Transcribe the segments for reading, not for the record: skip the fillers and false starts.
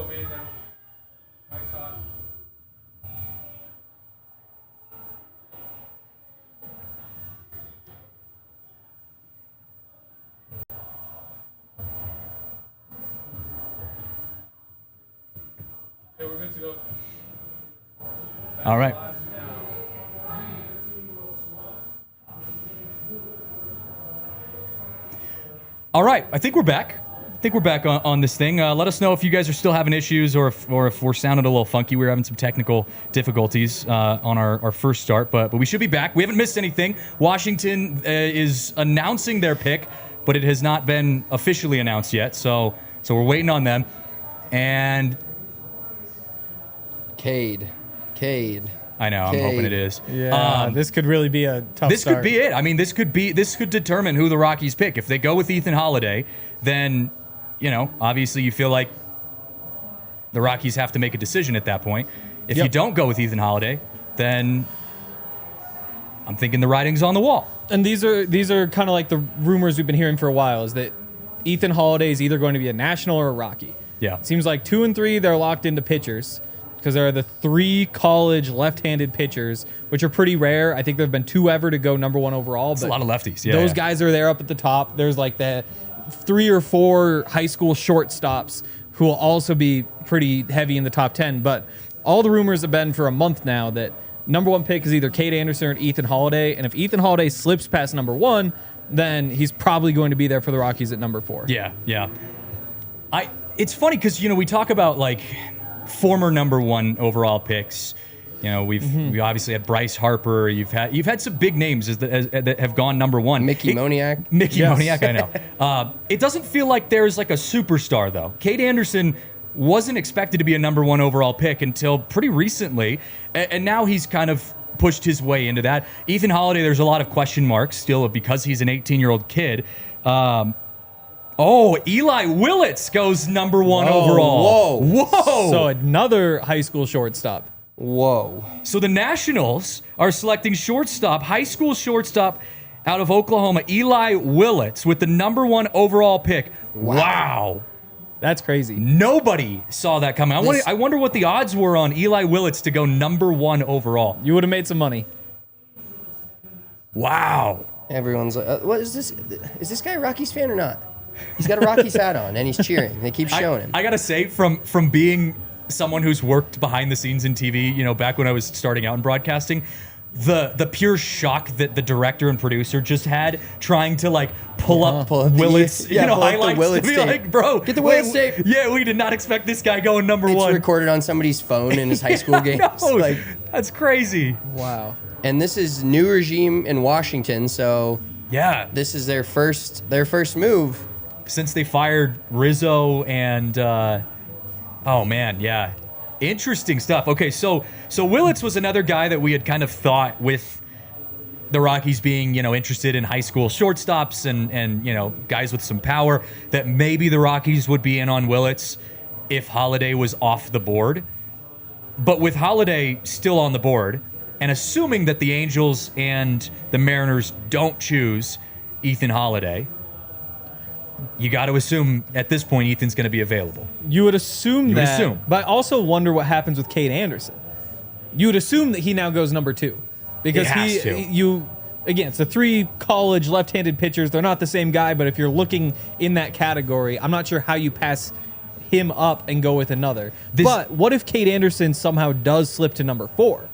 We're good to go. All right. All right, I think we're back. On this thing. Let us know if you guys are still having issues or if we're sounding a little funky. We're having some technical difficulties on our first start, but we should be back. We haven't missed anything. Washington is announcing their pick, but it has not been officially announced yet, so we're waiting on them. And Kade. I know, I'm hoping it is. Yeah, this could really be a tough This start. could be it. I mean, this could determine who the Rockies pick. If they go with Ethan Holliday, then, obviously you feel like the Rockies have to make a decision at that point. If you don't go with Ethan Holliday, then I'm thinking the writing's on the wall. And these are kind of like the rumors we've been hearing for a while, is that Ethan Holliday is either going to be a National or a Rocky. Yeah. It seems like 2 and 3, they're locked into pitchers, because there are the 3 college left-handed pitchers, which are pretty rare. I think there have been 2 ever to go #1 overall. It's a lot of lefties. Yeah, those guys are there up at the top. There's like the 3 or 4 high school shortstops who will also be pretty heavy in the top 10. But all the rumors have been for a month now that #1 pick is either Kade Anderson or Ethan Holliday. And if Ethan Holliday slips past #1, then he's probably going to be there for the Rockies at #4. Yeah. It's funny because, we talk about like former #1 overall picks. We obviously had Bryce Harper. You've had some big names that have gone #1. Mickey Moniak. Moniak, I know. It doesn't feel like there's like a superstar though. Kade Anderson wasn't expected to be a #1 overall pick until pretty recently, and now he's kind of pushed his way into that. Ethan Holliday, there's a lot of question marks still because he's an 18-year-old kid. Eli Whillits goes #1 overall. Whoa! So another high school shortstop. Whoa. So the Nationals are selecting high school shortstop out of Oklahoma, Eli Whillits, with the #1 overall pick. Wow. That's crazy. Nobody saw that coming. I wonder what the odds were on Eli Whillits to go #1 overall. You would have made some money. Wow. Everyone's like, what is this? Is this guy a Rockies fan or not? He's got a Rockies hat on, and he's cheering. They keep showing him. I got to say, from being someone who's worked behind the scenes in TV, back when I was starting out in broadcasting, the pure shock that the director and producer just had trying to like pull up Whillits, highlights Willits to be tape. like, bro, Get the Willits tape. Yeah, we did not expect this guy going #1. It's recorded on somebody's phone in his high school games. No, that's crazy. Wow. And this is new regime in Washington, so Yeah, this is their first move. since they fired Rizzo and oh man, yeah. Interesting stuff. Okay, so Whillits was another guy that we had kind of thought with the Rockies being, interested in high school shortstops and guys with some power, that maybe the Rockies would be in on Whillits if Holliday was off the board. But with Holliday still on the board, and assuming that the Angels and the Mariners don't choose Ethan Holliday, you got to assume at this point Ethan's going to be available. You would assume You would that, assume. but I also wonder what happens with Kade Anderson. You would assume that he now goes #2 because It has to. Again, it's the 3 college left-handed pitchers. They're not the same guy, but if you're looking in that category, I'm not sure how you pass him up and go with another. But what if Kade Anderson somehow does slip to #4?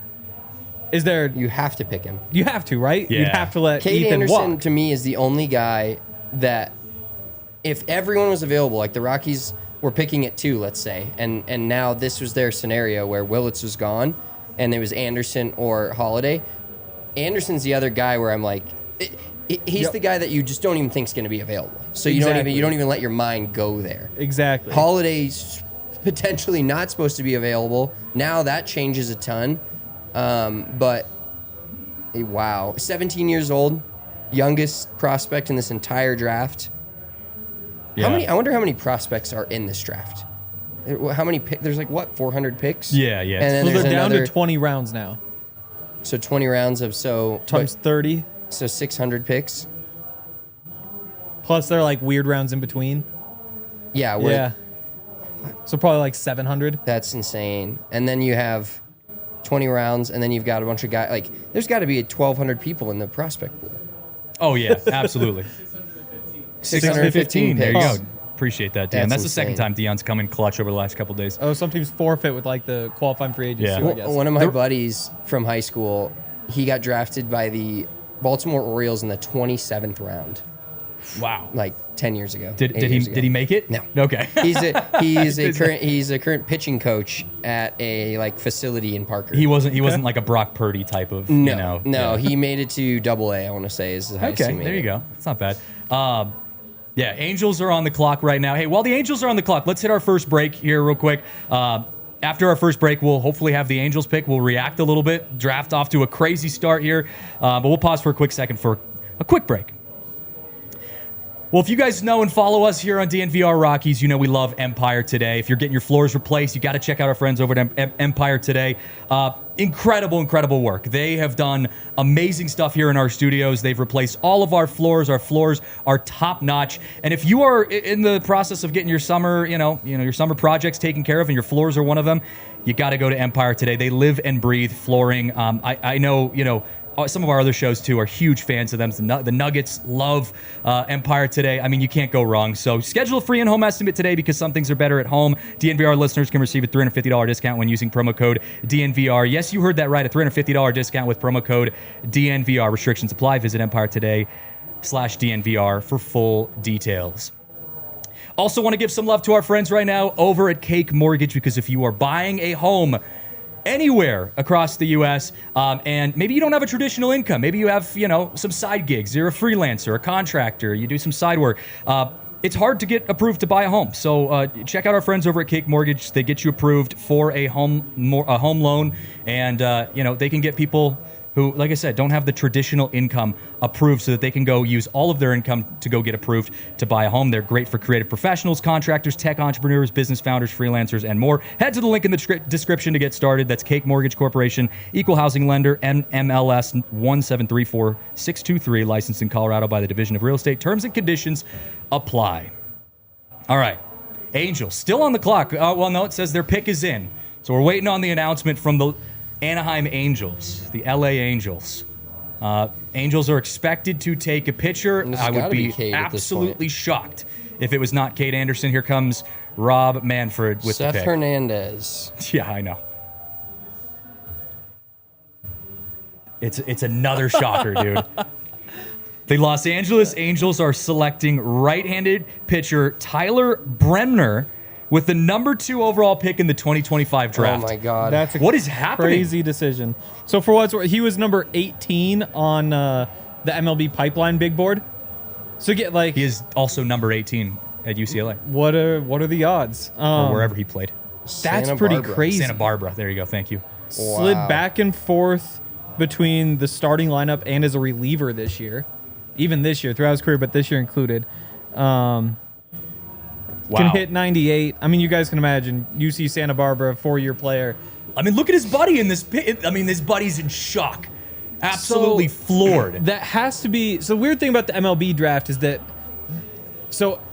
Is there? You have to pick him. You have to, right? Yeah. You'd have to let Kade Ethan Anderson, walk. to me, is the only guy that, if everyone was available, like the Rockies were picking at 2, let's say, and now this was their scenario where Whillits was gone, and it was Anderson or Holliday. Anderson's the other guy where I'm like, he's the guy that you just don't even think is going to be available. So you don't even let your mind go there. Exactly. Holliday's potentially not supposed to be available. Now that changes a ton. But wow, 17 years old, youngest prospect in this entire draft. Yeah. I wonder how many prospects are in this draft. How many there's 400 picks? Yeah. And then So there's they're down another, to 20 rounds now. so 20 rounds of Times 30. so 600 picks. Plus, there are weird rounds in between. Yeah. Yeah. So probably like 700. That's insane. And then you have 20 rounds, and then you've got a bunch of guys. Like, there's got to be 1,200 people in the prospect pool. Oh yeah, absolutely. 615 There you picks. go. Appreciate that, Dion. That's the second insane. time Dion's come in clutch over the last couple days. Oh, some teams forfeit with like the qualifying free agents. Yeah. Too, I guess. One of my buddies from high school, he got drafted by the Baltimore Orioles in the 27th round, Wow. like 10 years ago. Did 8 he years ago. did he make it? No. Okay. He's a current pitching coach at a like facility in Parker. He wasn't like a Brock Purdy type of No, yeah. he made it to Double-A. I want to say is the highest he Okay, made there it. you go. It's not bad. Yeah, Angels are on the clock right now. Hey, while the Angels are on the clock, let's hit our first break here real quick. After our first break, we'll hopefully have the Angels pick. We'll react a little bit. Draft off to a crazy start here. But we'll pause for a quick second for a quick break. Well, if you guys know and follow us here on DNVR Rockies, you know we love Empire Today. If you're getting your floors replaced, you got to check out our friends over at Empire Today. Incredible work. They have done amazing stuff here in our studios. They've replaced all of our floors. Our floors are top notch. And if you are in the process of getting your summer, your summer projects taken care of, and your floors are one of them, you got to go to Empire Today. They live and breathe flooring. I know, some of our other shows, too, are huge fans of them. The Nuggets love Empire Today. I mean, you can't go wrong. So schedule a free in-home estimate today because some things are better at home. DNVR listeners can receive a $350 discount when using promo code DNVR. Yes, you heard that right, a $350 discount with promo code DNVR. Restrictions apply. Visit EmpireToday/DNVR for full details. Also want to give some love to our friends right now over at Cake Mortgage, because if you are buying a home anywhere across the U.S., and maybe you don't have a traditional income. Maybe you have, some side gigs. You're a freelancer, a contractor. You do some side work. It's hard to get approved to buy a home. So check out our friends over at Cake Mortgage. They get you approved for a home loan, and they can get people who, like I said, don't have the traditional income approved so that they can go use all of their income to go get approved to buy a home. They're great for creative professionals, contractors, tech entrepreneurs, business founders, freelancers, and more. Head to the link in the description to get started. That's Cake Mortgage Corporation, Equal Housing Lender, NMLS 1734623, licensed in Colorado by the Division of Real Estate. Terms and conditions apply. All right. Angels, still on the clock. Well, no, it says their pick is in. So we're waiting on the announcement from the Anaheim Angels, the LA Angels. Angels are expected to take a pitcher. I would be absolutely shocked if it was not Kade Anderson. Here comes Rob Manfred with the pick. Seth Hernandez. Yeah, I know. It's another shocker, dude. The Los Angeles Angels are selecting right-handed pitcher Tyler Bremner with the number 2 overall pick in the 2025 draft. Oh my God. That's a What is happening? crazy decision. So for what's worth, he was number 18 on the MLB Pipeline big board. So He is also number 18 at UCLA, what are the odds? or wherever he played. That's Santa pretty Barbara. crazy. Santa Barbara. There you go. Thank you. Slid Wow. back and forth between the starting lineup and as a reliever this year. Even this year, throughout his career, but this year included. Can hit 98. I mean, you guys can imagine UC Santa Barbara, 4-year player. I mean, look at his buddy in this pit. I mean, this buddy's in shock. Absolutely floored. That has to be. So the weird thing about the MLB draft is that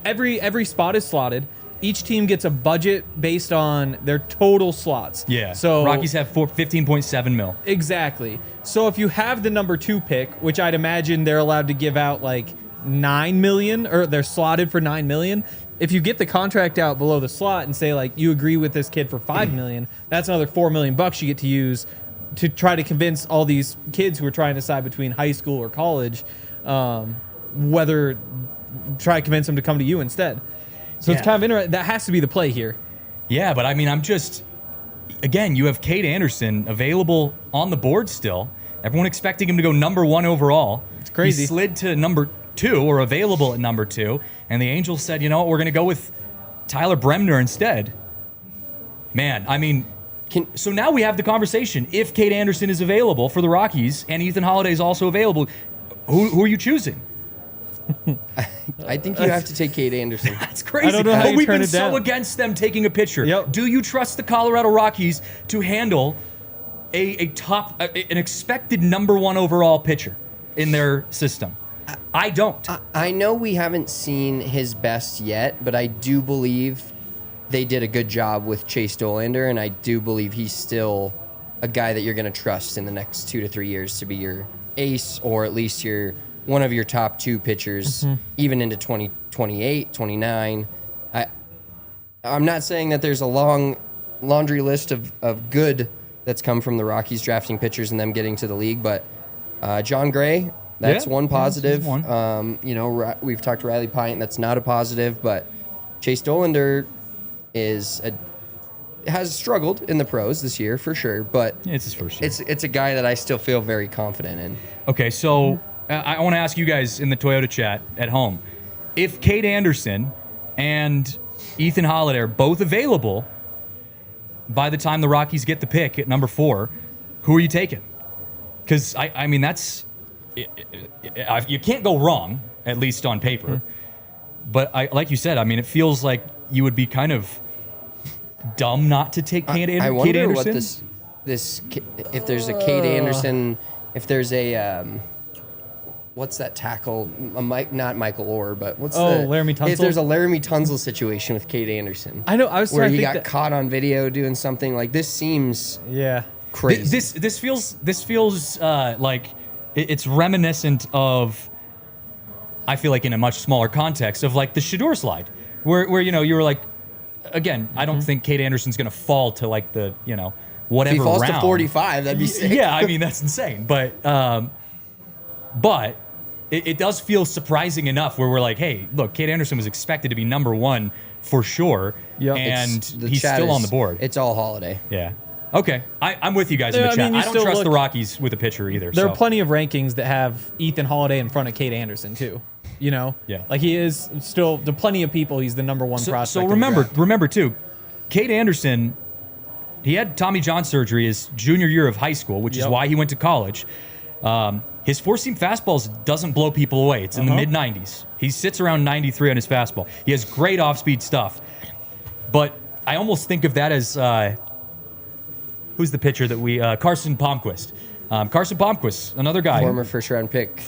every spot is slotted. Each team gets a budget based on their total slots. Yeah. So Rockies have 15.7 mil. Exactly. So if you have the number 2 pick, which I'd imagine they're allowed to give out like $9 million, or they're slotted for $9 million. If you get the contract out below the slot and say like you agree with this kid for $5 million, that's another $4 million you get to use to try to convince all these kids who are trying to decide between high school or college, whether try to convince them to come to you instead. So it's kind of interesting. That has to be the play here. Yeah, but I mean, again, you have Kade Anderson available on the board still. Everyone expecting him to go number 1 overall. It's crazy. He slid to number 2, or available at number 2, and the Angels said, you know what, we're going to go with Tyler Bremner instead. Man, I mean, so now we have the conversation. If Kade Anderson is available for the Rockies and Ethan Holliday is also available, who are you choosing? I think you have to take Kade Anderson. That's crazy. I don't know how But you we've turn been it so down. against them taking a pitcher. Yep. Do you trust the Colorado Rockies to handle an expected number 1 overall pitcher in their system? I don't. I know we haven't seen his best yet, but I do believe they did a good job with Chase Dollander, and I do believe he's still a guy that you're going to trust in the next 2 to 3 years to be your ace, or at least one of your top 2 pitchers, even into 2028, 29. I'm not saying that there's a long laundry list of good that's come from the Rockies drafting pitchers and them getting to the league, but John Gray, that's one positive. One. We've talked to Riley Pint, that's not a positive, but Chase Dollander has struggled in the pros this year for sure, but It's his first year. it's a guy that I still feel very confident in. Okay, so I want to ask you guys in the Toyota chat at home, if Kade Anderson and Ethan Holliday are both available by the time the Rockies get the pick at number 4, who are you taking? Because I mean you can't go wrong, at least on paper. But like you said, I mean, it feels like you would be kind of dumb not to take Kade Anderson. I wonder what this if there's a Kade Anderson, if there's a what's that tackle? Not Michael Orr, but Laramie Tunsil? If there's a Laramie Tunsil situation with Kade Anderson, I know. I was where trying he to got think caught on video doing something like this. Seems crazy. This feels like it's reminiscent of, I feel like in a much smaller context, of like the Shador slide, where you were like, again, I don't think Kade Anderson's going to fall to like the whatever if he falls round. to 45, that'd be sick. Yeah, I mean that's insane, but it does feel surprising enough where we're like, hey, look, Kade Anderson was expected to be number 1 for sure, and he's still on the board. It's all Holliday. Yeah. Okay, I'm with you guys in the Yeah, I chat. mean, you I don't still trust look- the Rockies with a pitcher either. there so. are plenty of rankings that have Ethan Holliday in front of Kade Anderson too. Yeah. Like he is still to plenty of people. He's the number 1 prospect. So in the remember draft. too, Kade Anderson, he had Tommy John surgery his junior year of high school, which is why he went to college. His four-seam fastballs doesn't blow people away. It's in the mid-90s. He sits around 93 on his fastball. He has great off-speed stuff. But I almost think of that as, who's the pitcher that Carson Palmquist. Carson Palmquist, another guy. Former first-round pick.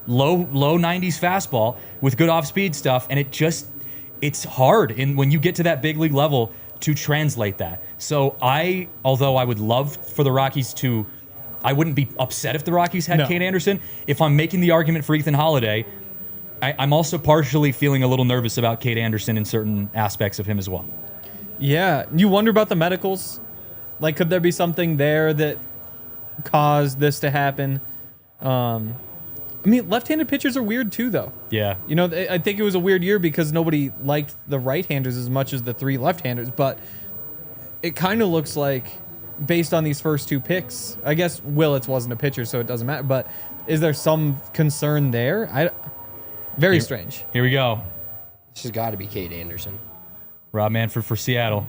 Low 90s fastball with good off-speed stuff, and it's hard when you get to that big league level to translate that. So although I would love for the Rockies to, I wouldn't be upset if the Rockies had Kade Anderson. If I'm making the argument for Ethan Holliday, I'm also partially feeling a little nervous about Kade Anderson in certain aspects of him as well. Yeah, you wonder about the medicals. Like, could there be something there that caused this to happen? I mean, left-handed pitchers are weird too, though. Yeah. I think it was a weird year because nobody liked the right-handers as much as the 3 left-handers, but it kind of looks like, based on these first 2 picks, I guess Whillits wasn't a pitcher, so it doesn't matter, but is there some concern there? Very strange. Here we go. This has got to be Kade Anderson. Rob Manfred for Seattle.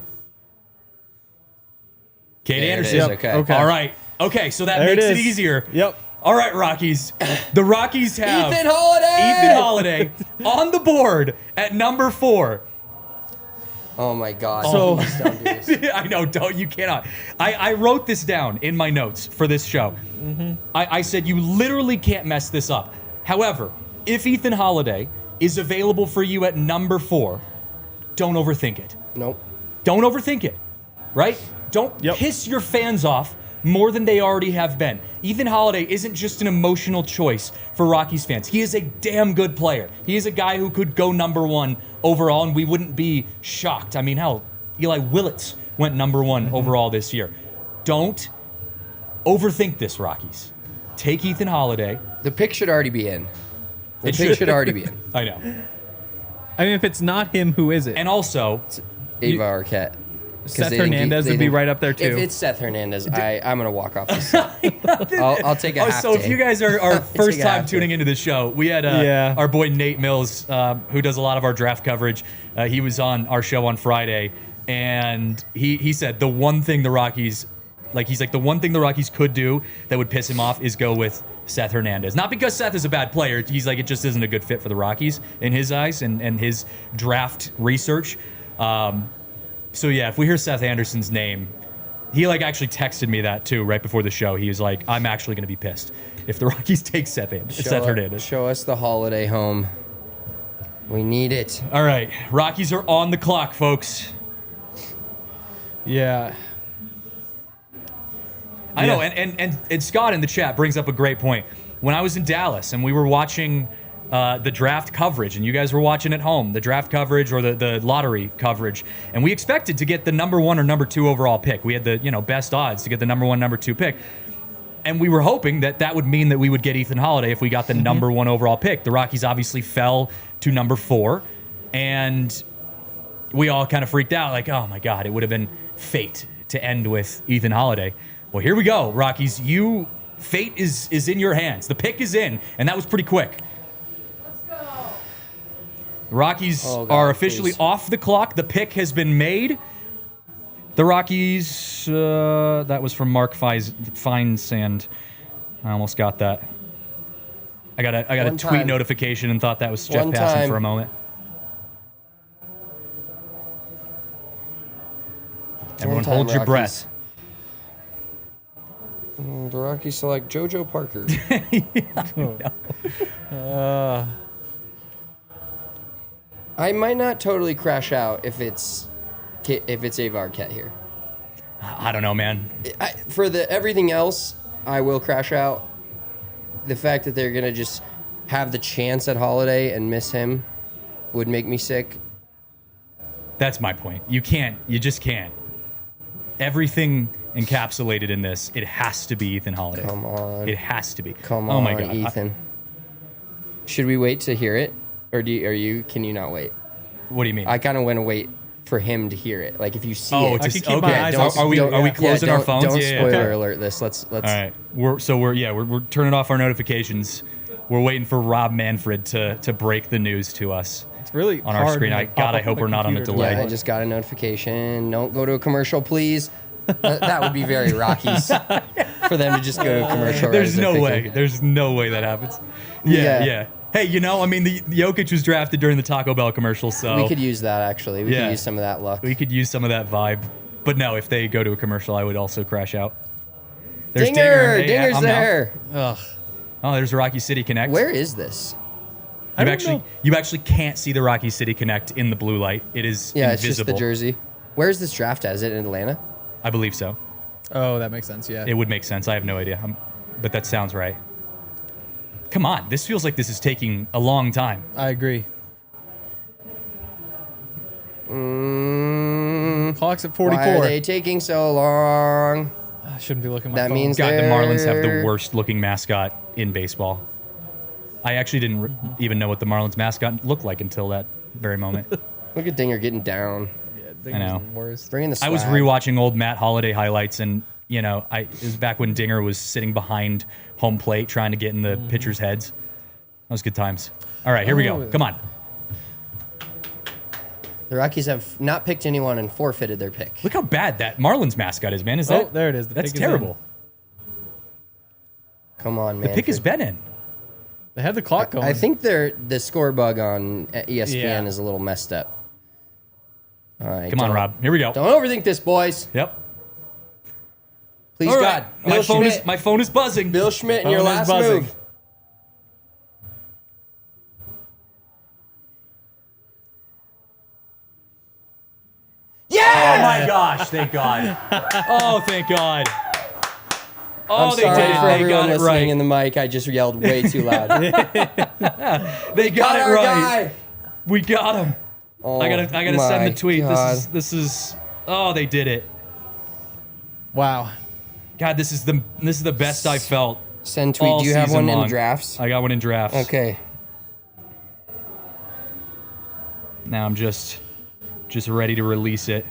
Kade There it Anderson. is, okay. All right. Okay, so that There makes it is. easier. Yep. All right, Rockies. The Rockies have Ethan Holliday on the board at number 4. Oh my God. So- Please don't do this. I know, you cannot. I wrote this down in my notes for this show. I said you literally can't mess this up. However, if Ethan Holliday is available for you at number 4, don't overthink it. Nope. Don't overthink it, right? Don't Yep. piss your fans off more than they already have been. Ethan Holliday isn't just an emotional choice for Rockies fans. He is a damn good player. He is a guy who could go number 1 overall, and we wouldn't be shocked. I mean, hell, Eli Whillits went number 1 overall this year. Don't overthink this, Rockies. Take Ethan Holliday. The pick should already be in. The It pick should. should already be in. I know. I mean, if it's not him, who is it? And also, Ava Arquette. 'Cause Seth they didn't Hernandez they would be didn't- right up there, too. If it's Seth Hernandez, I'm going to walk off this. I'll take a half so day. if you guys are Take first a time half tuning day. into the show, we had Yeah. our boy Nate Mills, who does a lot of our draft coverage. He was on our show on Friday, and he said the one thing the Rockies, the one thing the Rockies could do that would piss him off is go with Seth Hernandez. Not because Seth is a bad player. He's like, it just isn't a good fit for the Rockies in his eyes and his draft research. So yeah, if we hear Seth Anderson's name, he actually texted me that too right before the show. He was like, I'm actually going to be pissed if the Rockies take Seth Hernandez. Show us the Holiday home. We need it. All right, Rockies are on the clock, folks. Yeah. I know, and Scott in the chat brings up a great point. When I was in Dallas and we were watching the draft coverage, and you guys were watching at home, the draft coverage or the lottery coverage, and we expected to get the number 1 or number 2 overall pick. We had the best odds to get the number 1, number 2 pick. And we were hoping that would mean that we would get Ethan Holliday if we got the number 1 overall pick. The Rockies obviously fell to number 4, and we all kind of freaked out, like, oh my God, it would have been fate to end with Ethan Holliday. Well, here we go, Rockies. Fate is in your hands. The pick is in, and that was pretty quick. Let's go. The Rockies Oh, God, are officially please. off the clock. The pick has been made. The Rockies, that was from Mark Feinsand. I almost got that. I got a One tweet time. notification and thought that was Jeff One Passan time. for a moment. Everyone time, hold your Rockies. breath. The Rockies select JoJo Parker. I might not totally crash out if it's Avar Ket here. I don't know, man. For everything else, I will crash out. The fact that they're gonna just have the chance at Holliday and miss him would make me sick. That's my point. You just can't. Everything encapsulated in this, it has to be Ethan Holliday. Come on. It has to be. Come oh on, my God. Ethan. Should we wait to hear it, or can you not wait? What do you mean? I kind of want to wait for him to hear it. Like if you see Oh, it. I just can keep my okay. eyes Are on we something. closing our phones? Don't Yeah, spoiler okay. alert this. Let's. All right. We're turning off our notifications. We're waiting for Rob Manfred to break the news to us It's really on our hard screen. to, I like, God, pop I up hope my we're not on a computer to delay. Yeah, I just got a notification. Don't go to a commercial, please. That would be very Rockies for them to just go to a commercial. right There's as they're no way. picking. There's no way that happens. Yeah. Yeah. Hey, the Jokic was drafted during the Taco Bell commercial, so We could use that actually. We Yeah. could use some of that luck. we could use some of that vibe. But no, if they go to a commercial, I would also crash out. There's Dinger! Hey, Dinger's I'm out. there. Ugh. Oh, there's Rocky City Connect. Where is this? I don't know. You actually can't see the Rocky City Connect in the blue light. It is Yeah, it's invisible. just the jersey. Where's this draft at? Is it in Atlanta? I believe so. Oh, that makes sense. Yeah. It would make sense. I have no idea. But that sounds right. Come on. This feels like this is taking a long time. I agree. Clock's at 44. Why are they taking so long? I shouldn't be looking at my That phone. means God, the they're- Marlins have the worst looking mascot in baseball. I actually didn't even know what the Marlins mascot looked like until that very moment. Look at Dinger getting down. Yeah, I know. Worst. Bringing the swag. I was rewatching old Matt Holliday highlights, and it was back when Dinger was sitting behind home plate trying to get in the pitchers' heads. That was good times. All right, here we go. Oh. Come on. The Rockies have not picked anyone and forfeited their pick. Look how bad that Marlins mascot is, man. Is Oh, that? there it is. The That's pick is in. terrible. Come on, The man. pick has been in. They have the clock going. I think the score bug on ESPN Yeah. is a little messed up. All right. Come on, don't- Rob. Here we go. Don't overthink this, boys. Yep. Please, All God. right. Bill Schmidt. My phone is buzzing. Bill Schmidt in your Phone is last buzzing. move. Oh Yeah! my gosh! Thank God. Oh, thank God. Oh, I'm they sorry did it. for They everyone got it listening right. in the mic. I just yelled way too loud. They got it our right. guy. We got him. Oh, I gotta send my the tweet. God. This is. Oh, they did it. Wow. God, this is the best I felt. Send tweet. all Do you have season one in long. drafts? I got one in drafts. Okay. Now I'm just ready to release it.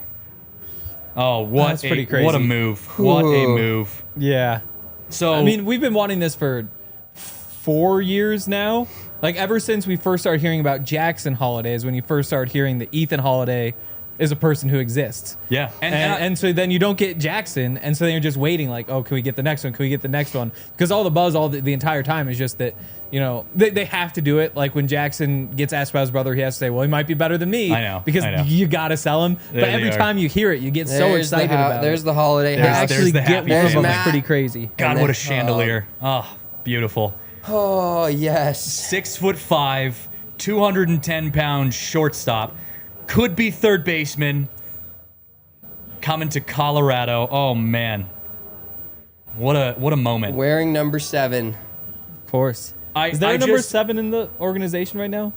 Oh, That's pretty crazy. What a move. What a Ooh. move. Yeah. So I mean, we've been wanting this for 4 years now. Like, ever since we first started hearing about Jackson Holliday is when you first started hearing that Ethan Holliday is a person who exists. yeah. And so then you don't get Jackson, and so then you're just waiting, like, oh, can we get the next one? Can we get the next one? Because all the buzz the entire time is just that, they have to do it. Like, when Jackson gets asked about his brother, he has to say, well, he might be better than me. I know, Because I know. you got to sell him. There But they every are. time you hear it, you get so There's excited about There's it. the holiday There's- To hat. actually the get happy one of them face. is pretty crazy. God, and what a then- chandelier. Oh, beautiful. Oh, yes. 6'5", 210-pound shortstop, could be third baseman, coming to Colorado. Oh man, what a moment. Wearing number 7. Of course. Is there a number 7 in the organization right now?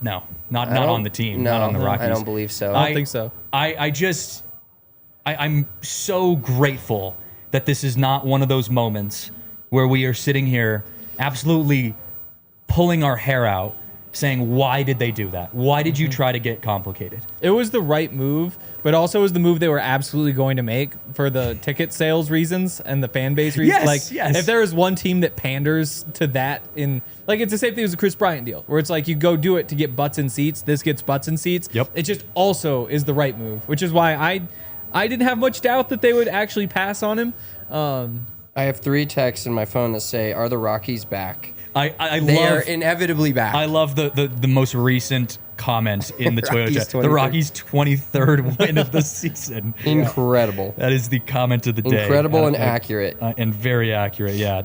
No, not on the team, No, not on the Rockies. I don't believe so. I don't think so. I'm so grateful that this is not one of those moments where we are sitting here absolutely pulling our hair out saying, why did they do that? Why did you try to get complicated? It was the right move, but also was the move they were absolutely going to make for the ticket sales reasons and the fan base reasons. Yes. If there is one team that panders to that it's the same thing as the Chris Bryant deal, where it's like you go do it to get butts in seats. This gets butts in seats. Yep. It just also is the right move, which is why I didn't have much doubt that they would actually pass on him. I have 3 texts in my phone that say, "Are the Rockies back?" They are inevitably back. I love the most recent comment in the Toyota Rockies chat. 23rd. The Rockies' 23rd win of the season. Incredible. That is the comment of the day. Incredible and accurate. And very accurate. Yeah,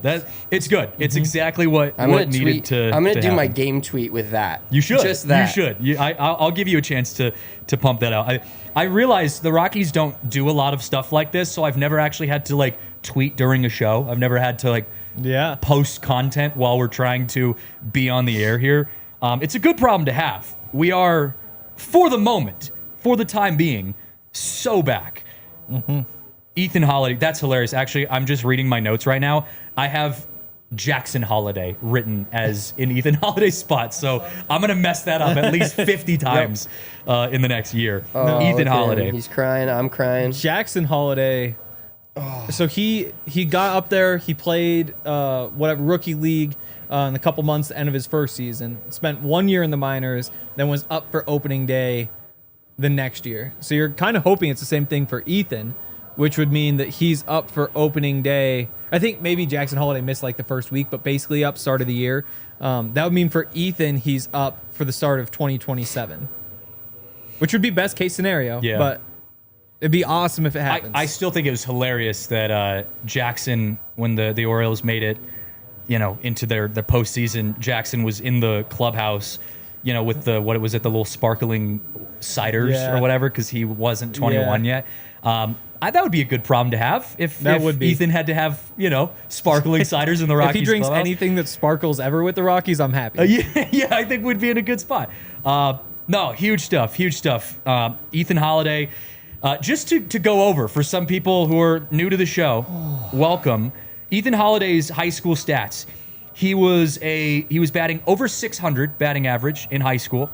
it's good. It's exactly what needed to. I'm gonna to do my happen. game tweet with that. You should. Just that. You should. I'll give you a chance to pump that out. I realize the Rockies don't do a lot of stuff like this, so I've never actually had to tweet during a show. I've never had to post content while we're trying to be on the air here. It's a good problem to have. We are, for the moment, for the time being, so back. Ethan Holliday, that's hilarious. Actually, I'm just reading my notes right now. I have Jackson Holliday written as in Ethan Holliday's spot, so I'm gonna mess that up at least 50 times in the next year. Ethan Holliday. He's crying. I'm crying. Jackson Holliday. So he got up there. He played rookie league in a couple months, the end of his first season. Spent 1 year in the minors, then was up for opening day the next year. So you're kind of hoping it's the same thing for Ethan, which would mean that he's up for opening day. I think maybe Jackson Holliday missed the first week, but basically up start of the year. That would mean for Ethan, he's up for the start of 2027, which would be best case scenario. Yeah. But it'd be awesome if it happens. I still think it was hilarious that Jackson, when the Orioles made it, into their postseason, Jackson was in the clubhouse, with the the little sparkling ciders or whatever, because he wasn't 21 yet. That would be a good problem to have if Ethan had to have sparkling ciders in the Rockies. If he drinks clubhouse. anything that sparkles ever with the Rockies, I'm happy. Yeah, I think we'd be in a good spot. No, huge stuff. Ethan Holliday. Just to go over for some people who are new to the show, welcome. Ethan Holliday's high school stats. He was batting over 600 batting average in high school.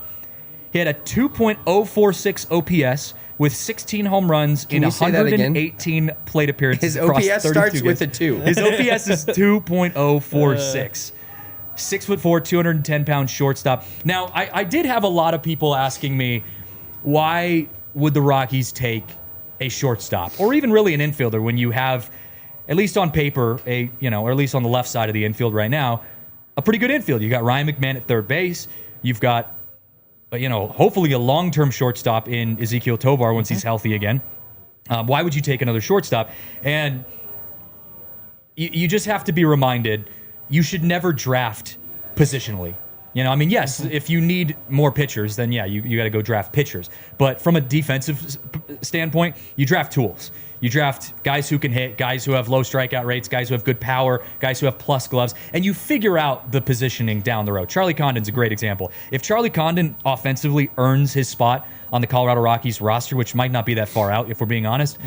He had a 2.046 OPS with 16 home runs in 118 plate appearances. His OPS starts games. with a 2. His OPS is 2.046. 6'4", 210-pound shortstop. Now, I did have a lot of people asking me, why would the Rockies take a shortstop or even really an infielder when you have, at least on paper, or at least on the left side of the infield right now, a pretty good infield. You got Ryan McMahon at third base. You've got, hopefully a long-term shortstop in Ezekiel Tovar once he's healthy again. Why would you take another shortstop? And you just have to be reminded, you should never draft positionally. Yes, if you need more pitchers, then you got to go draft pitchers. But from a defensive standpoint, you draft tools. You draft guys who can hit, guys who have low strikeout rates, guys who have good power, guys who have plus gloves, and you figure out the positioning down the road. Charlie Condon's a great example. If Charlie Condon offensively earns his spot on the Colorado Rockies roster, which might not be that far out if we're being honest,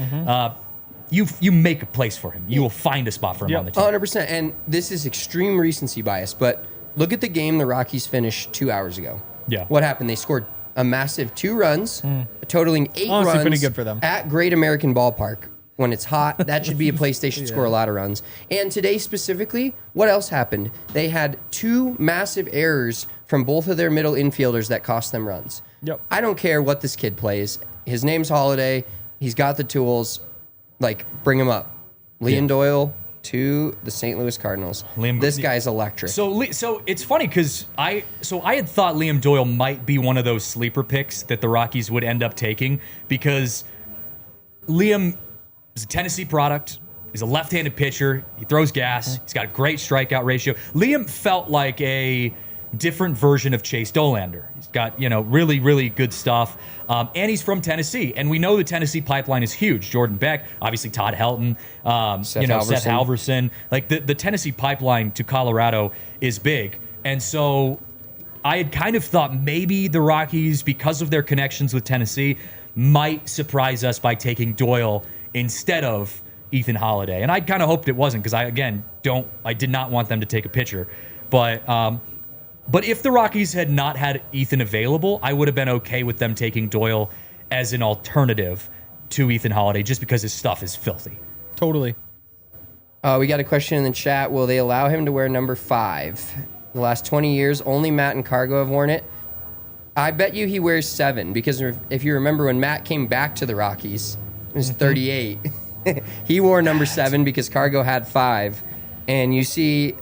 you make a place for him. You will find a spot for him on the team. 100%. And this is extreme recency bias, but look at the game the Rockies finished 2 hours ago. Yeah. What happened? They scored a massive 2 runs, totaling 8 Honestly, runs pretty good for them. at Great American Ballpark. When it's hot, that should be a place they should score a lot of runs. And today specifically, what else happened? They had 2 massive errors from both of their middle infielders that cost them runs. Yep. I don't care what this kid plays. His name's Holliday. He's got the tools. Bring him up. Liam Doyle to the St. Louis Cardinals. This guy's electric. So it's funny because I had thought Liam Doyle might be one of those sleeper picks that the Rockies would end up taking because Liam is a Tennessee product. He's a left-handed pitcher. He throws gas. He's got a great strikeout ratio. Liam felt like a different version of Chase Dolander. He's got, really, really good stuff. And he's from Tennessee. And we know the Tennessee pipeline is huge. Jordan Beck, obviously Todd Helton, Seth Halverson. Like the Tennessee pipeline to Colorado is big. And so I had kind of thought maybe the Rockies, because of their connections with Tennessee, might surprise us by taking Doyle instead of Ethan Holliday. And I kind of hoped it wasn't, because I did not want them to take a pitcher. But if the Rockies had not had Ethan available, I would have been okay with them taking Doyle as an alternative to Ethan Holliday, just because his stuff is filthy. Totally. We got a question in the chat. Will they allow him to wear number 5? The last 20 years, only Matt and Cargo have worn it. I bet you he wears 7, because if you remember when Matt came back to the Rockies, he was 38. He wore number 7 because Cargo had 5. And you see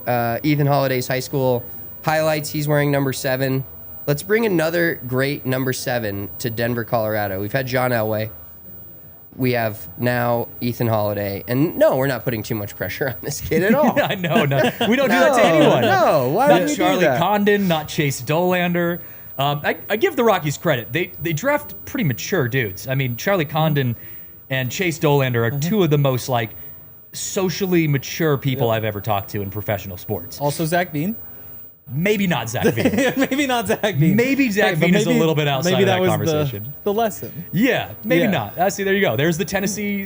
Ethan Holliday's high school highlights, he's wearing number 7. Let's bring another great number 7 to Denver, Colorado. We've had John Elway. We have now Ethan Holliday. And no, we're not putting too much pressure on this kid at all. No. We don't do that to anyone. No, why would we do Charlie that? Condon, not Chase Dolander. I give the Rockies credit. They draft pretty mature dudes. I mean, Charlie Condon and Chase Dolander are two of the most socially mature people I've ever talked to in professional sports. Also Zach Veen. Maybe not Zach Veen. Maybe not Zach Veen. Maybe Zach Veen is a little bit outside of that conversation. The lesson. Yeah, maybe not. See, there you go. There's the Tennessee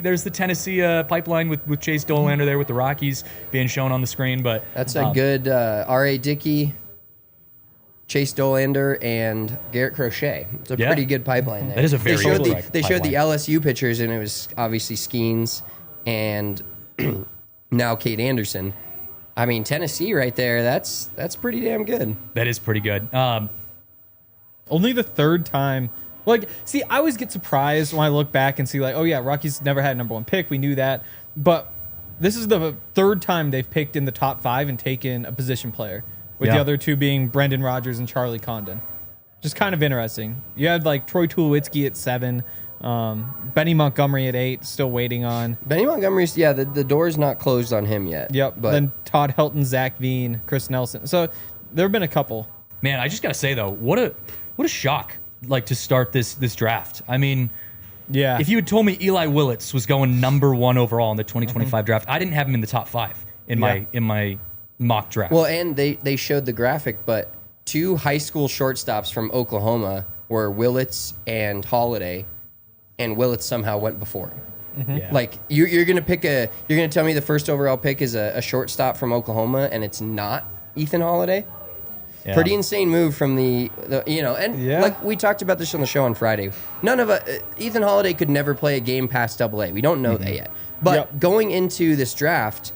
pipeline with Chase Dolander there with the Rockies being shown on the screen. But that's a good R.A. Dickey, Chase Dolander, and Garrett Crochet. It's a pretty good pipeline there. That is a very good pipeline. They showed the LSU pictures, and it was obviously Skeens and now Kade Anderson. I mean, Tennessee right there, that's pretty damn good. That is pretty good. Only the third time. See, I always get surprised when I look back and see Rockies never had a number 1 pick. We knew that. But this is the third time they've picked in the top 5 and taken a position player, with the other 2 being Brendan Rodgers and Charlie Condon. Just kind of interesting. You had Troy Tulowitzki at 7, Benny Montgomery at 8, still waiting on. Benny Montgomery's, the door's not closed on him yet. Yep. But then Todd Helton, Zach Veen, Chris Nelson. So there have been a couple. Man, I just gotta say though, what a shock to start this draft. I mean, if you had told me Eli Whillits was going number 1 overall in the 2025 draft, I didn't have him in the top 5 in my mock draft. Well, and they showed the graphic, but 2 high school shortstops from Oklahoma were Whillits and Holliday. And Whillits somehow went before him. Yeah. You're gonna tell me the first overall pick is a shortstop from Oklahoma, and it's not Ethan Holliday. Yeah. Pretty insane move from the we talked about this on the show on Friday. None of Ethan Holliday could never play a game past AA. We don't know that yet. But going into this draft,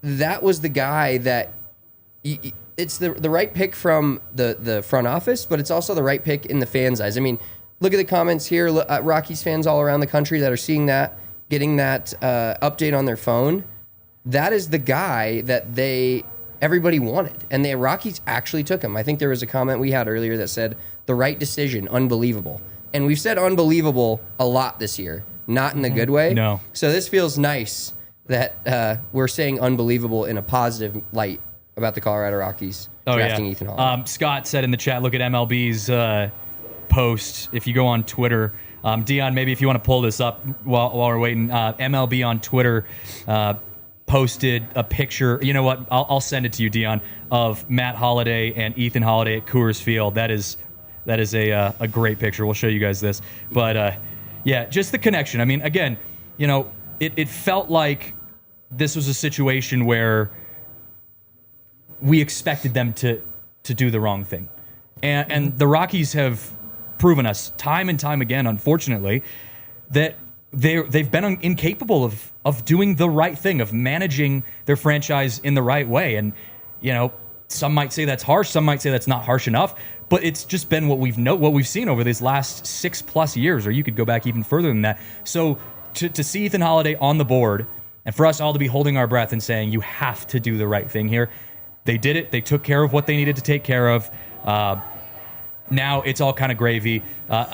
that was the guy that it's the right pick from the front office, but it's also the right pick in the fans' eyes. I mean, look at the comments here. Rockies fans all around the country that are seeing that, getting that update on their phone. That is the guy that everybody wanted. And the Rockies actually took him. I think there was a comment we had earlier that said, the right decision, unbelievable. And we've said unbelievable a lot this year, not in a good way. No. So this feels nice that we're saying unbelievable in a positive light about the Colorado Rockies drafting Ethan Holliday. Scott said in the chat, look at MLB's post. If you go on Twitter, Dion, maybe if you want to pull this up while we're waiting, MLB on Twitter posted a picture. You know what? I'll send it to you, Dion, of Matt Holliday and Ethan Holliday at Coors Field. That is a great picture. We'll show you guys this. But just the connection. I mean, again, it felt like this was a situation where we expected them to do the wrong thing, and the Rockies have proven us time and time again, unfortunately, that they've been incapable of doing the right thing, of managing their franchise in the right way. And some might say that's harsh, some might say that's not harsh enough, but it's just been what we've seen over these last 6+ years, or you could go back even further than that. So to see Ethan Holliday on the board, and for us all to be holding our breath and saying you have to do the right thing here, they did it. They took care of what they needed to take care of. Now it's all kind of gravy.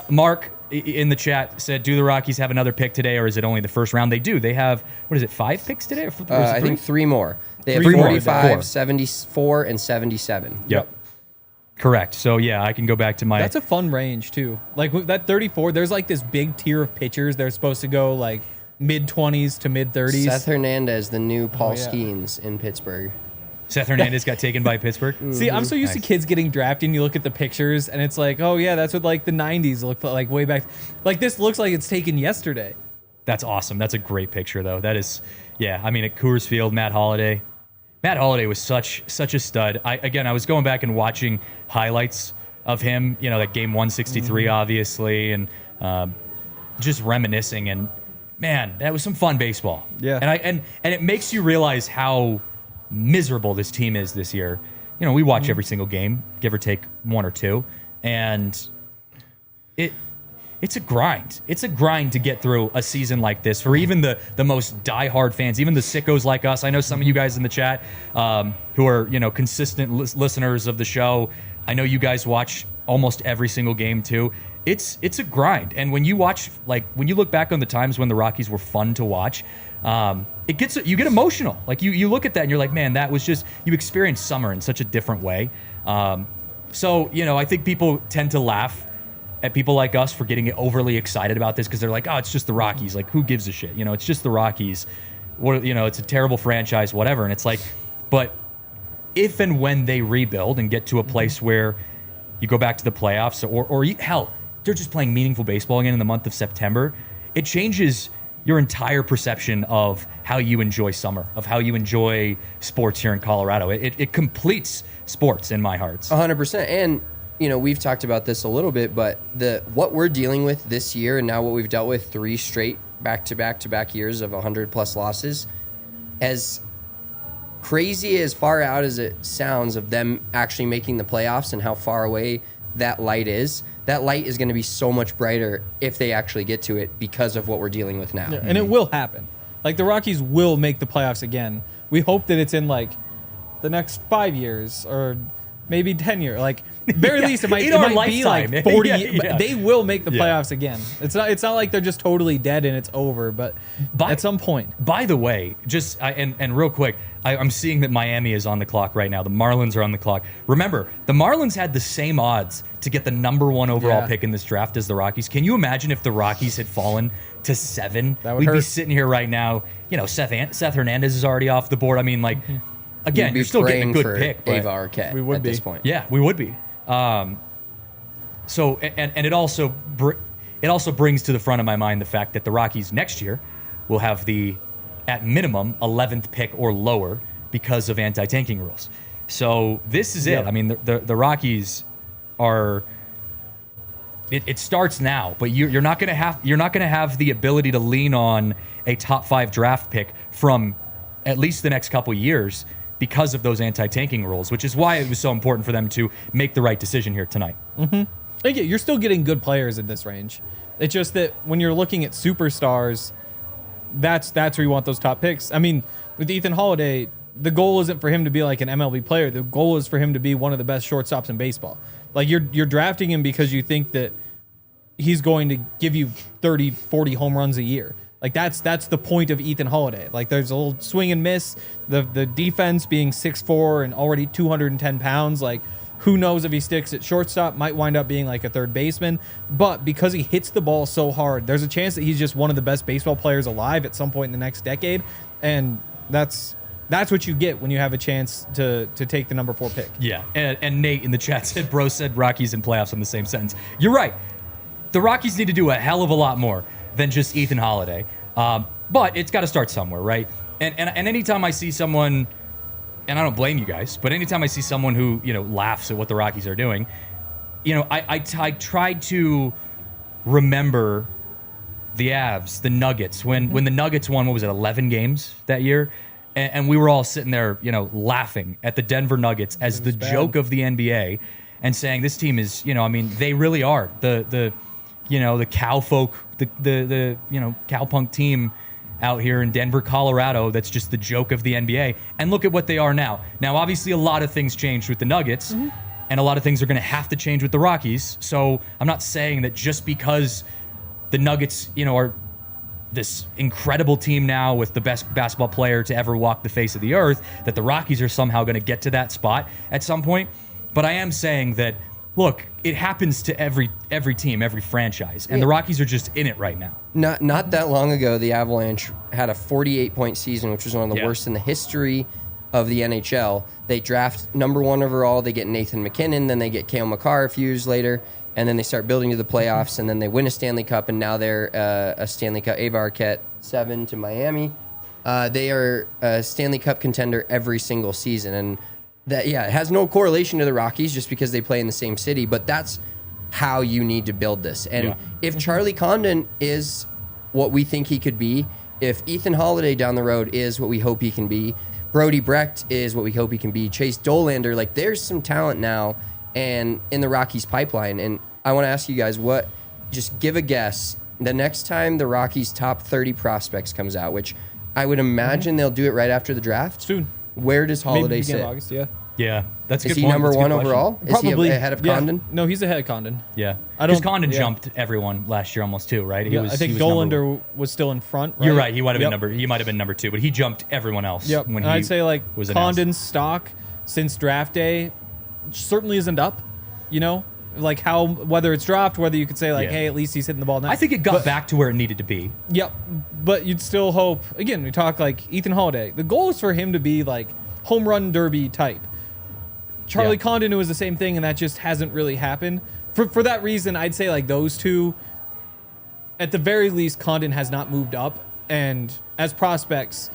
Mark in the chat said, do the Rockies have another pick today, or is it only the first round? They do. They have, 5 picks today? Or I think 3 more. They have 3 more. 45, 74, and 77. Yep. Correct. So yeah, I can go back to my. That's a fun range too. Like with that 34, there's like this big tier of pitchers. They're supposed to go like mid-20s to mid-30s. Seth Hernandez, the new Paul yeah. Skeens in Pittsburgh. Seth Hernandez got taken by Pittsburgh. See, I'm so used to kids getting drafted, and you look at the pictures, and it's like, oh yeah, that's what like the 90s looked like way back. Like this looks like it's taken yesterday. That's awesome. That's a great picture, though. That is, yeah. I mean, at Coors Field, Matt Holliday. Matt Holliday was such a stud. I was going back and watching highlights of him. You know, that game 163, obviously, and just reminiscing. And man, that was some fun baseball. Yeah. And it makes you realize how miserable this team is this year. You know, we watch every single game, give or take one or two, and it's a grind. It's a grind to get through a season like this for even the most diehard fans, even the sickos like us. I know some of you guys in the chat who are, you know, consistent listeners of the show. I know you guys watch almost every single game too. It's a grind. And when you watch, like when you look back on the times when the Rockies were fun to watch, you get emotional. Like you look at that and you're like, man, that was just, you experienced summer in such a different way. So, you know, I think people tend to laugh at people like us for getting overly excited about this because they're like, oh, it's just the Rockies. Like, who gives a shit? You know, it's just the Rockies. What, you know, it's a terrible franchise, whatever. And it's like, but if and when they rebuild and get to a place where you go back to the playoffs or hell, they're just playing meaningful baseball again in the month of September, it changes your entire perception of how you enjoy summer, of how you enjoy sports here in Colorado. It completes sports in my hearts. 100%. And you know, we've talked about this a little bit, but what we're dealing with this year and now what we've dealt with 3 straight back-to-back years of 100+ losses, as crazy as far out as it sounds of them actually making the playoffs and how far away that light is going to be so much brighter if they actually get to it because of what we're dealing with now. Yeah, and it will happen. Like the Rockies will make the playoffs again. We hope that it's in like the next 5 years or maybe 10 years. Like very least it might be like 40 yeah. They will make the playoffs again. It's not like they're just totally dead and it's over, but at some point. By the way, just and real quick, I'm seeing that Miami is on the clock right now. The Marlins are on the clock. Remember, the Marlins had the same odds to get the number 1 overall pick in this draft as the Rockies. Can you imagine if the Rockies had fallen to 7? We'd be sitting here right now. You know, Seth Hernandez is already off the board. I mean, like, again, you're still getting a good pick. Ava Arquette we would at be. this point. Yeah, we would be. So it also brings to the front of my mind the fact that the Rockies next year will have the, at minimum, 11th pick or lower because of anti-tanking rules. So this is it. I mean, the Rockies are. It starts now, but you're not going to have the ability to lean on a top 5 draft pick from at least the next couple years because of those anti-tanking rules, which is why it was so important for them to make the right decision here tonight. Mm-hmm. Yeah, you're still getting good players in this range. It's just that when you're looking at superstars, that's where you want those top picks. I mean, with Ethan Holliday, the goal isn't for him to be like an MLB player. The goal is for him to be one of the best shortstops in baseball. Like you're drafting him because you think that he's going to give you 30, 40 home runs a year. Like that's the point of Ethan Holliday. Like there's a little swing and miss. The defense being 6'4" and already 210 pounds. Like who knows if he sticks at shortstop? Might wind up being like a third baseman. But because he hits the ball so hard, there's a chance that he's just one of the best baseball players alive at some point in the next decade. And that's what you get when you have a chance to take the number 4 pick. Yeah, and Nate in the chat said, bro said Rockies and playoffs in the same sentence. You're right. The Rockies need to do a hell of a lot more than just Ethan Holliday. But it's got to start somewhere, right? And anytime I see someone, and I don't blame you guys, but anytime I see someone who, you know, laughs at what the Rockies are doing, you know, I tried to remember the Avs, the Nuggets, when the Nuggets won, what was it, 11 games that year? And we were all sitting there, you know, laughing at the Denver Nuggets as the joke of the NBA and saying this team is, you know, I mean, they really are the you know, the cowfolk, the you know, cowpunk team out here in Denver, Colorado, that's just the joke of the NBA. And look at what they are now. Now, obviously, a lot of things changed with the Nuggets, and a lot of things are going to have to change with the Rockies. So I'm not saying that just because the Nuggets, you know, are this incredible team now with the best basketball player to ever walk the face of the earth, that the Rockies are somehow going to get to that spot at some point. But I am saying that, look, it happens to every team, every franchise, and the Rockies are just in it right now. Not that long ago, the Avalanche had a 48-point season, which was one of the worst in the history of the NHL. They draft number 1 overall. They get Nathan McKinnon. Then they get Cale Makar a few years later. And then they start building to the playoffs. And then they win a Stanley Cup. And now they're a Stanley Cup. Ava Arquette, 7 to Miami. They are a Stanley Cup contender every single season. And that, it has no correlation to the Rockies just because they play in the same city. But that's how you need to build this. And if Charlie Condon is what we think he could be, if Ethan Holliday down the road is what we hope he can be, Brody Brecht is what we hope he can be, Chase Dollander, like there's some talent now and in the Rockies pipeline. And I want to ask you guys, just give a guess. The next time the Rockies top 30 prospects comes out, which I would imagine they'll do it right after the draft. Soon. Where does Holliday Maybe sit? begin of August, yeah. Yeah, that's a Is good he point. number That's a good 1 question. overall? Probably Is he ahead of Condon? No, he's ahead of Condon. Yeah, I because don't- Condon yeah. jumped everyone last year almost too, right? I think he was number Dollander was still in front. You're right. He might have Yep. been number 2, but he jumped everyone else. Yep. When And he I'd say like was announced. Condon's stock since draft day certainly isn't up. You know, like whether it's dropped, whether you could say like, Yeah. hey, at least he's hitting the ball now. I think it got back to where it needed to be. Yep. But you'd still hope. Again, we talk like Ethan Holliday. The goal is for him to be like home run derby type. Charlie Yeah. Condon was the same thing, and that just hasn't really happened. For that reason, I'd say like those two. At the very least, Condon has not moved up, and as prospects,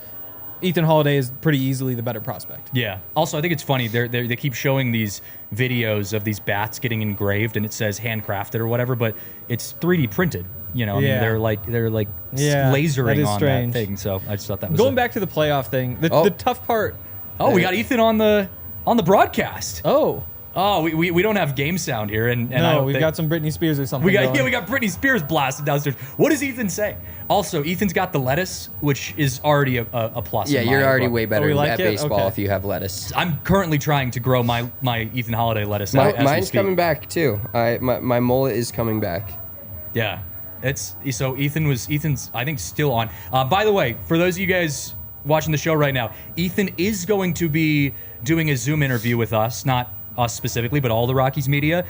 Ethan Holliday is pretty easily the better prospect. Yeah. Also, I think it's funny. They keep showing these videos of these bats getting engraved, and it says handcrafted or whatever, but it's 3D printed. You know, I mean, Yeah. they're like Yeah, that lasering is on strange. that thing. So I just thought that was Going back to the playoff thing, the tough part. Oh, we got Ethan on the broadcast. Oh. Oh, we don't have game sound here, and No, we've got some Britney Spears or something. we got going. we got Britney Spears blasted downstairs. What does Ethan say? Also, Ethan's got the lettuce, which is already a plus. Yeah, in you're my already book. way better we like at it? baseball Okay. if you have lettuce. I'm currently trying to grow my Ethan Holliday lettuce. as we Mine's speak. coming back too. My mullet is coming back. Yeah, it's so Ethan's I think still on. By the way, for those of you guys watching the show right now, Ethan is going to be doing a Zoom interview with us, not us specifically, but all the Rockies media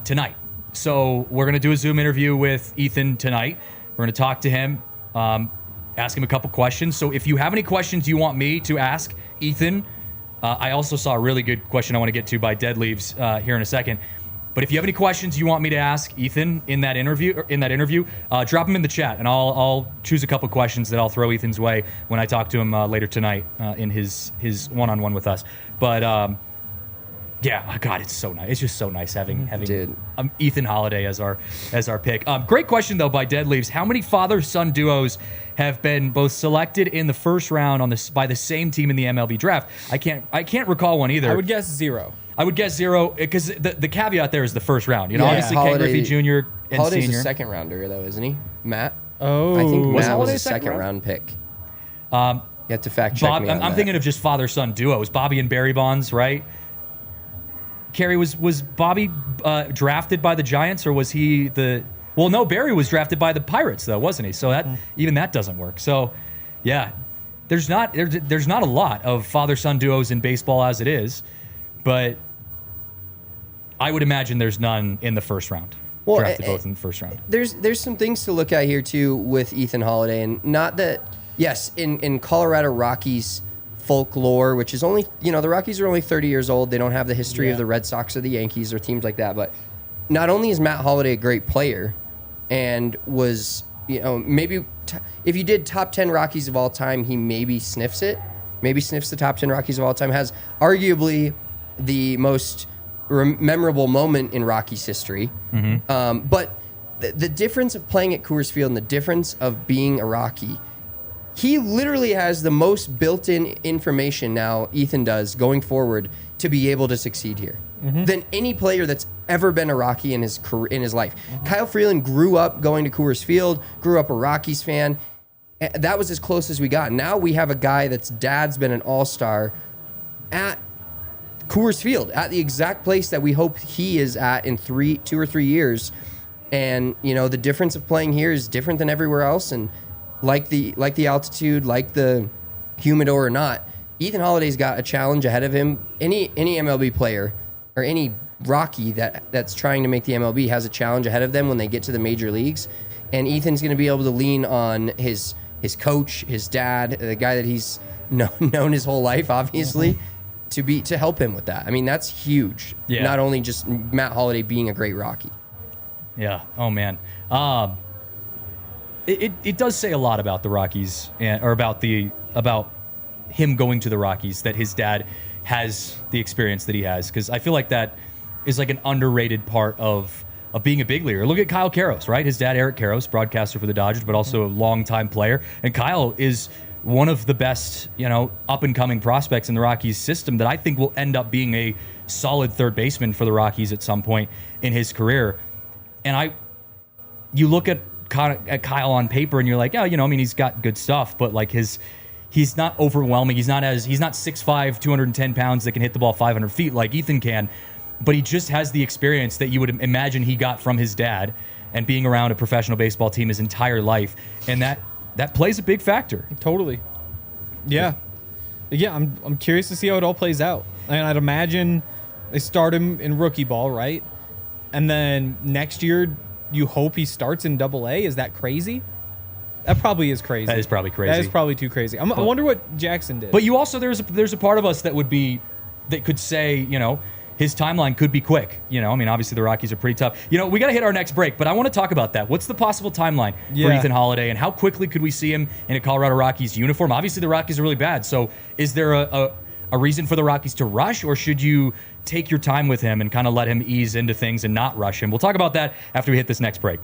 tonight. So we're gonna do a Zoom interview with Ethan tonight. We're gonna talk to him, ask him a couple questions. So if you have any questions you want me to ask Ethan, I also saw a really good question I want to get to by Dead Leaves here in a second. But if you have any questions you want me to ask Ethan in that interview, drop them in the chat, and I'll choose a couple questions that I'll throw Ethan's way when I talk to him later tonight in his one-on-one with us. But yeah, God, it's so nice. It's just so nice having Dude. Ethan Holliday as our pick. Great question though by Dead Leaves. How many father-son duos have been both selected in the first round by the same team in the MLB Draft? I can't recall one either. I would guess 0. I would guess 0 because the caveat there is the first round. You know, Yeah, obviously Ken Holliday- Griffey Jr. and Holliday's Senior. a second rounder though, isn't he? Matt? Oh. I think Was Matt Holliday was a second second round? round pick. You have to fact check me on I'm that. thinking of just father-son duos. Bobby and Barry Bonds, right? Carrie, was Bobby drafted by the Giants, or was he the? Well, no, Barry was drafted by the Pirates, though, wasn't he? So even that doesn't work. So, yeah, there's not a lot of father-son duos in baseball as it is, but I would imagine there's none in the first round. Well, Drafted both in the first round. There's some things to look at here too with Ethan Holliday, and not that yes, in Colorado Rockies folklore, which is only the Rockies are only 30 years old. They don't have the history of the Red Sox or the Yankees or teams like that. But not only is Matt Holliday a great player, and was maybe if you did top 10 Rockies of all time, he maybe sniffs it. Maybe sniffs the top 10 Rockies of all time. Has arguably the most memorable moment in Rockies history. But the difference of playing at Coors Field and the difference of being a Rocky, he literally has the most built-in information now, Ethan does, going forward to be able to succeed here than any player that's ever been a Rocky in his career, in his life. Kyle Freeland grew up going to Coors Field, grew up a Rockies fan. That was as close as we got. Now we have a guy that's dad's been an all-star at Coors Field, at the exact place that we hope he is at in 2 or 3 years. And the difference of playing here is different than everywhere else. And like the altitude, like the humidor or not, Ethan Holliday's got a challenge ahead of him. Any MLB player or any Rocky that's trying to make the MLB has a challenge ahead of them when they get to the major leagues. And Ethan's going to be able to lean on his coach, his dad, the guy that he's known his whole life, obviously, to help him with that. I mean, that's huge. Yeah. Not only just Matt Holliday being a great Rocky. Yeah. Oh man. It does say a lot about the Rockies or about him going to the Rockies that his dad has the experience that he has, because I feel like that is like an underrated part of being a big leaguer. Look at Kyle Karros, right? His dad, Eric Karros, broadcaster for the Dodgers, but also a longtime player. And Kyle is one of the best, up and coming prospects in the Rockies system that I think will end up being a solid third baseman for the Rockies at some point in his career. And you look at Kyle on paper and you're like, he's got good stuff, but like he's not overwhelming. He's not 6'5", 210 pounds that can hit the ball 500 feet like Ethan can, but he just has the experience that you would imagine he got from his dad and being around a professional baseball team his entire life. And that plays a big factor. Totally. Yeah. Yeah, I'm curious to see how it all plays out. And I'd imagine they start him in rookie ball, right? And then next year, you hope he starts in AA. Is that crazy? That probably is crazy. That is probably crazy. That is probably too crazy. I wonder what Jackson did. But you also, there's a part of us that could say, his timeline could be quick. Obviously the Rockies are pretty tough. We got to hit our next break, but I want to talk about that. What's the possible timeline for Ethan Holliday, and how quickly could we see him in a Colorado Rockies uniform? Obviously the Rockies are really bad. So is there a reason for the Rockies to rush, or should you take your time with him and kind of let him ease into things and not rush him? We'll talk about that after we hit this next break.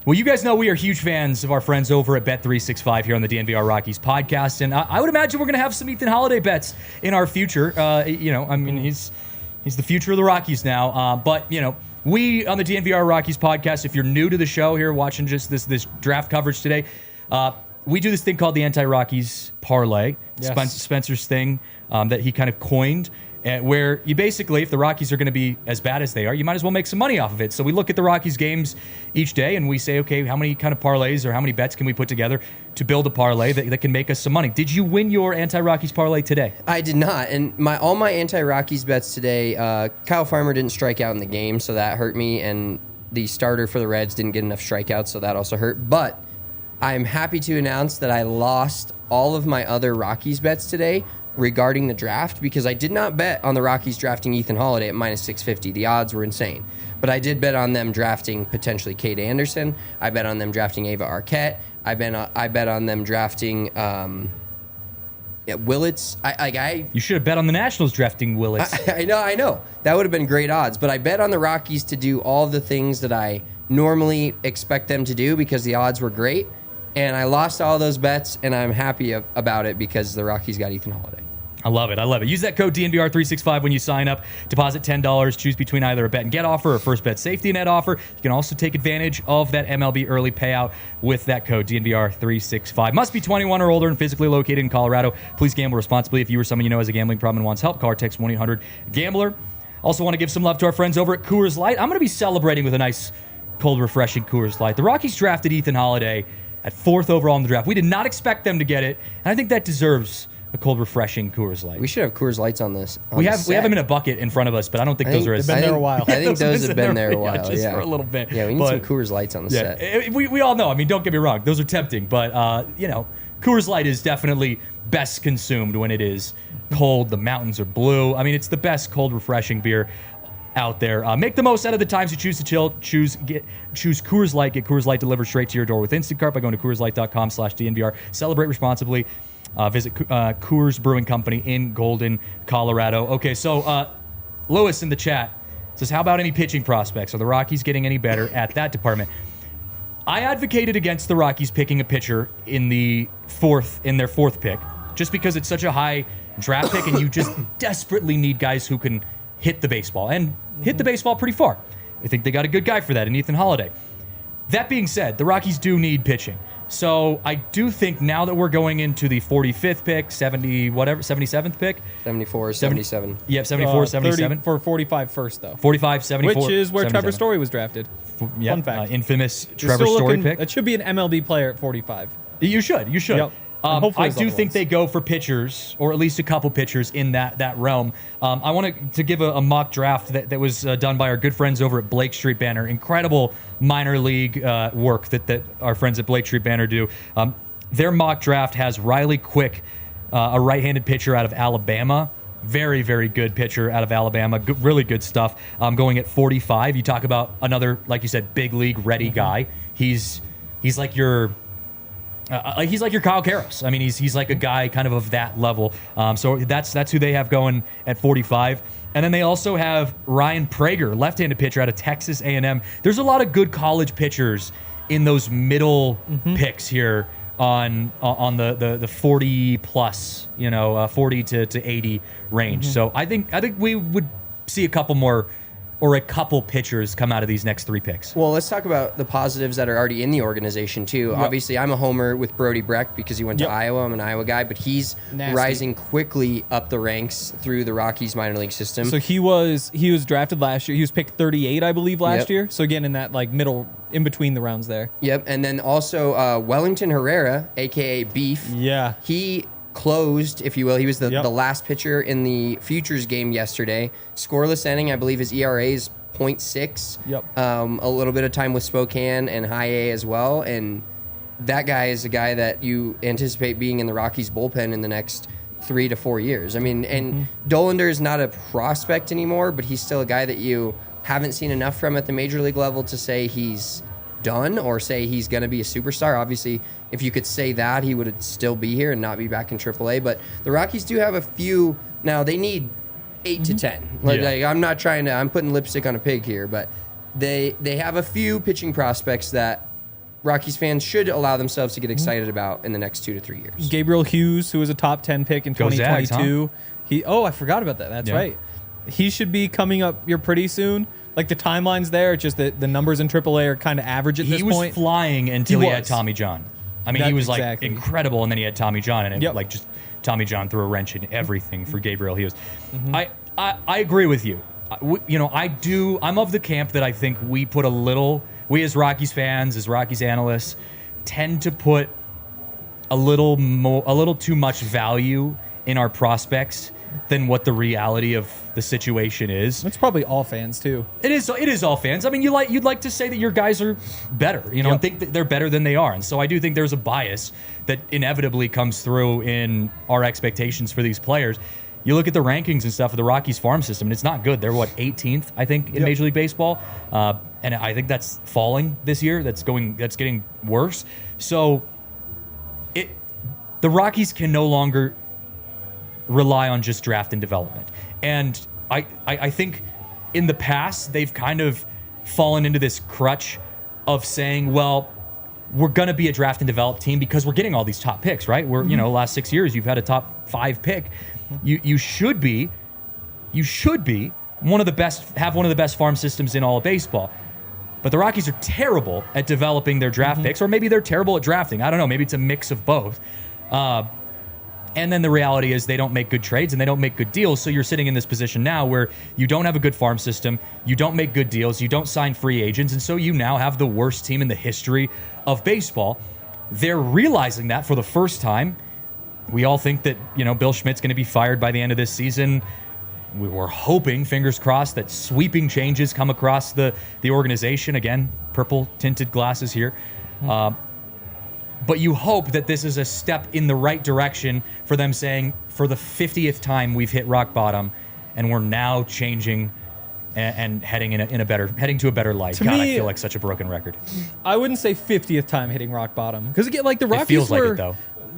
Well, you guys know we are huge fans of our friends over at Bet365 here on the DNVR Rockies podcast, and I would imagine we're going to have some Ethan Holliday bets in our future. He's the future of the Rockies now. But we on the DNVR Rockies podcast, if you're new to the show here, watching just this draft coverage today, we do this thing called the Anti-Rockies Parlay. Yes. Spencer's thing that he kind of coined. Where you basically, if the Rockies are going to be as bad as they are, you might as well make some money off of it. So we look at the Rockies games each day and we say, okay, how many kind of parlays or how many bets can we put together to build a parlay that can make us some money? Did you win your Anti-Rockies parlay today? I did not. And all my Anti-Rockies bets today, Kyle Farmer didn't strike out in the game, so that hurt me. And the starter for the Reds didn't get enough strikeouts, so that also hurt. But I'm happy to announce that I lost all of my other Rockies bets today regarding the draft, because I did not bet on the Rockies drafting Ethan Holliday at minus 650. The odds were insane. But I did bet on them drafting potentially Kade Anderson. I bet on them drafting Ava Arquette. I bet on them drafting Whillits. You should have bet on the Nationals drafting Whillits. I know. That would have been great odds. But I bet on the Rockies to do all the things that I normally expect them to do because the odds were great. And I lost all those bets, and I'm happy about it because the Rockies got Ethan Holliday. I love it. Use that code DNVR365 when you sign up. Deposit $10. Choose between either a bet and get offer or first bet safety net offer. You can also take advantage of that MLB early payout with that code DNVR365. Must be 21 or older and physically located in Colorado. Please gamble responsibly. If you or someone you know has a gambling problem and wants help, call or text 1-800-GAMBLER. Also want to give some love to our friends over at Coors Light. I'm going to be celebrating with a nice, cold, refreshing Coors Light. The Rockies drafted Ethan Holliday at 4th overall in the draft. We did not expect them to get it, and I think that deserves a cold, refreshing Coors Light. We should have Coors Lights on this. We have them in a bucket in front of us, but I don't think those are as... They've been there a while. I think those have been there a while, just for a little bit. Yeah, we need some Coors Lights on the set. We all know. I mean, don't get me wrong. Those are tempting, but, Coors Light is definitely best consumed when it is cold. The mountains are blue. I mean, it's the best cold, refreshing beer out there. Make the most out of the times you choose to chill. Choose Coors Light. Get Coors Light delivered straight to your door with Instacart by going to CoorsLight.com/DNVR. Celebrate responsibly. Visit Coors Brewing Company in Golden, Colorado. Okay, so Lewis in the chat says, how about any pitching prospects? Are the Rockies getting any better at that department? I advocated against the Rockies picking a pitcher in their fourth pick, just because it's such a high draft pick and you just desperately need guys who can hit the baseball and hit the baseball pretty far. I think they got a good guy for that in Ethan Holliday. That being said, the Rockies do need pitching. So I do think now that we're going into the 45th pick, 77th pick. 74, 77. Yep, 74, 77. For 45 first, though. 45, 74. Which is where 77. Trevor Story was drafted. Yep, Fun fact. Infamous Trevor Story pick. It should be an MLB player at 45. You should. Yep. hopefully I there's do other think ones. they go for pitchers, or at least a couple pitchers in that realm. I want to give a mock draft that was done by our good friends over at Blake Street Banner. Incredible minor league work that our friends at Blake Street Banner do. Their mock draft has Riley Quick, a right-handed pitcher out of Alabama. Very, very good pitcher out of Alabama. Really good stuff. Going at 45. You talk about another, like you said, big league ready guy. He's like your Kyle Karros. I mean, he's like a guy kind of that level. So that's who they have going at 45. And then they also have Ryan Prager, left-handed pitcher out of Texas A&M. There's a lot of good college pitchers in those middle picks here on the 40 plus, 40 to 80 range. So I think we would see a couple more, or a couple pitchers come out of these next 3 picks. Well, let's talk about the positives that are already in the organization, too. Yep. Obviously, I'm a homer with Brody Brecht because he went to Yep. Iowa. I'm an Iowa guy, but he's Nasty. rising quickly up the ranks through the Rockies minor league system. So he was drafted last year. He was picked 38, I believe, last Yep. year. So again, in that like middle, in between the rounds there. Yep, and then also Wellington Herrera, a.k.a. Beef. Yeah. He closed, if you will. He was the Yep. last pitcher in the Futures game yesterday. Scoreless inning, I believe his ERA is 0.6. Yep. A little bit of time with Spokane and High A as well. And that guy is a guy that you anticipate being in the Rockies bullpen in the next 3 to 4 years. I mean, and Dollander is not a prospect anymore, but he's still a guy that you haven't seen enough from at the major league level to say he's done or say he's going to be a superstar. Obviously, if you could say that, he would still be here and not be back in AAA. But the Rockies do have a few. Now, they need 8 to 10. Like, I'm not trying to, I'm putting lipstick on a pig here, but they have a few pitching prospects that Rockies fans should allow themselves to get excited about in the next 2 to 3 years. Gabriel Hughes, who was a top 10 pick in Go Zags, 2022. I forgot about that. That's Yeah. right. He should be coming up here pretty soon. Like the timeline's there, it's just that the numbers in AAA are kind of average at this He was point. flying until He he had was. Tommy John. I mean, he was like Exactly. incredible, and then he had Tommy John, and it, Yep. like just Tommy John threw a wrench in everything for Gabriel Hughes. I agree with you. I'm of the camp that I think we as Rockies fans, as Rockies analysts, tend to put a little too much value in our prospects than what the reality of the situation is. It's probably all fans too. It is all fans. I mean, you'd like to say that your guys are better, and Yep. think that they're better than they are. And so I do think there's a bias that inevitably comes through in our expectations for these players. You look at the rankings and stuff of the Rockies farm system, and it's not good. They're 18th, I think, in Yep. Major League Baseball, and I think that's falling this year. That's getting worse. So the Rockies can no longer rely on just draft and development. And I think in the past, they've kind of fallen into this crutch of saying, well, we're going to be a draft and develop team because we're getting all these top picks, right? We're, last 6 years, you've had a top 5 pick. You should be one of the best farm systems in all of baseball. But the Rockies are terrible at developing their draft picks, or maybe they're terrible at drafting. I don't know. Maybe it's a mix of both. And then the reality is they don't make good trades and they don't make good deals. So you're sitting in this position now where you don't have a good farm system, you don't make good deals, you don't sign free agents, and so you now have the worst team in the history of baseball. They're realizing that for the first time. We all think that, Bill Schmidt's going to be fired by the end of this season. We were hoping, fingers crossed, that sweeping changes come across the organization. Again, purple tinted glasses here. But you hope that this is a step in the right direction for them saying, for the 50th time, we've hit rock bottom, and we're now changing and heading heading to a better light. To God, I me, feel like such a broken record. I wouldn't say 50th time hitting rock bottom, because again, like the Rockies It feels like it, though.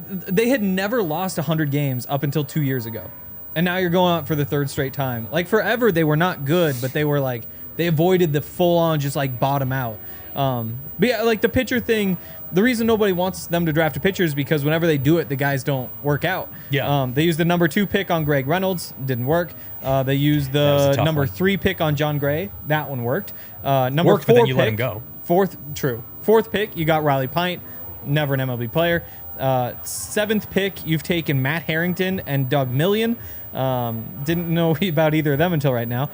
They had never lost 100 games up until 2 years ago, and now you're going out for the 3rd straight time. Like forever, they were not good, but they were like they avoided the full on just like bottom out. But yeah, like the pitcher thing. The reason nobody wants them to draft a pitcher is because whenever they do it, the guys don't work out. Yeah. They used the number 2 pick on Greg Reynolds, didn't work. They used That was the a tough number one. 3 pick on John Gray, that one worked. Number Worked, 4 but then you pick, let him go. Fourth pick, you got Riley Pint, never an MLB player. 7th pick, you've taken Matt Harrington and Doug Million. Didn't know about either of them until right now.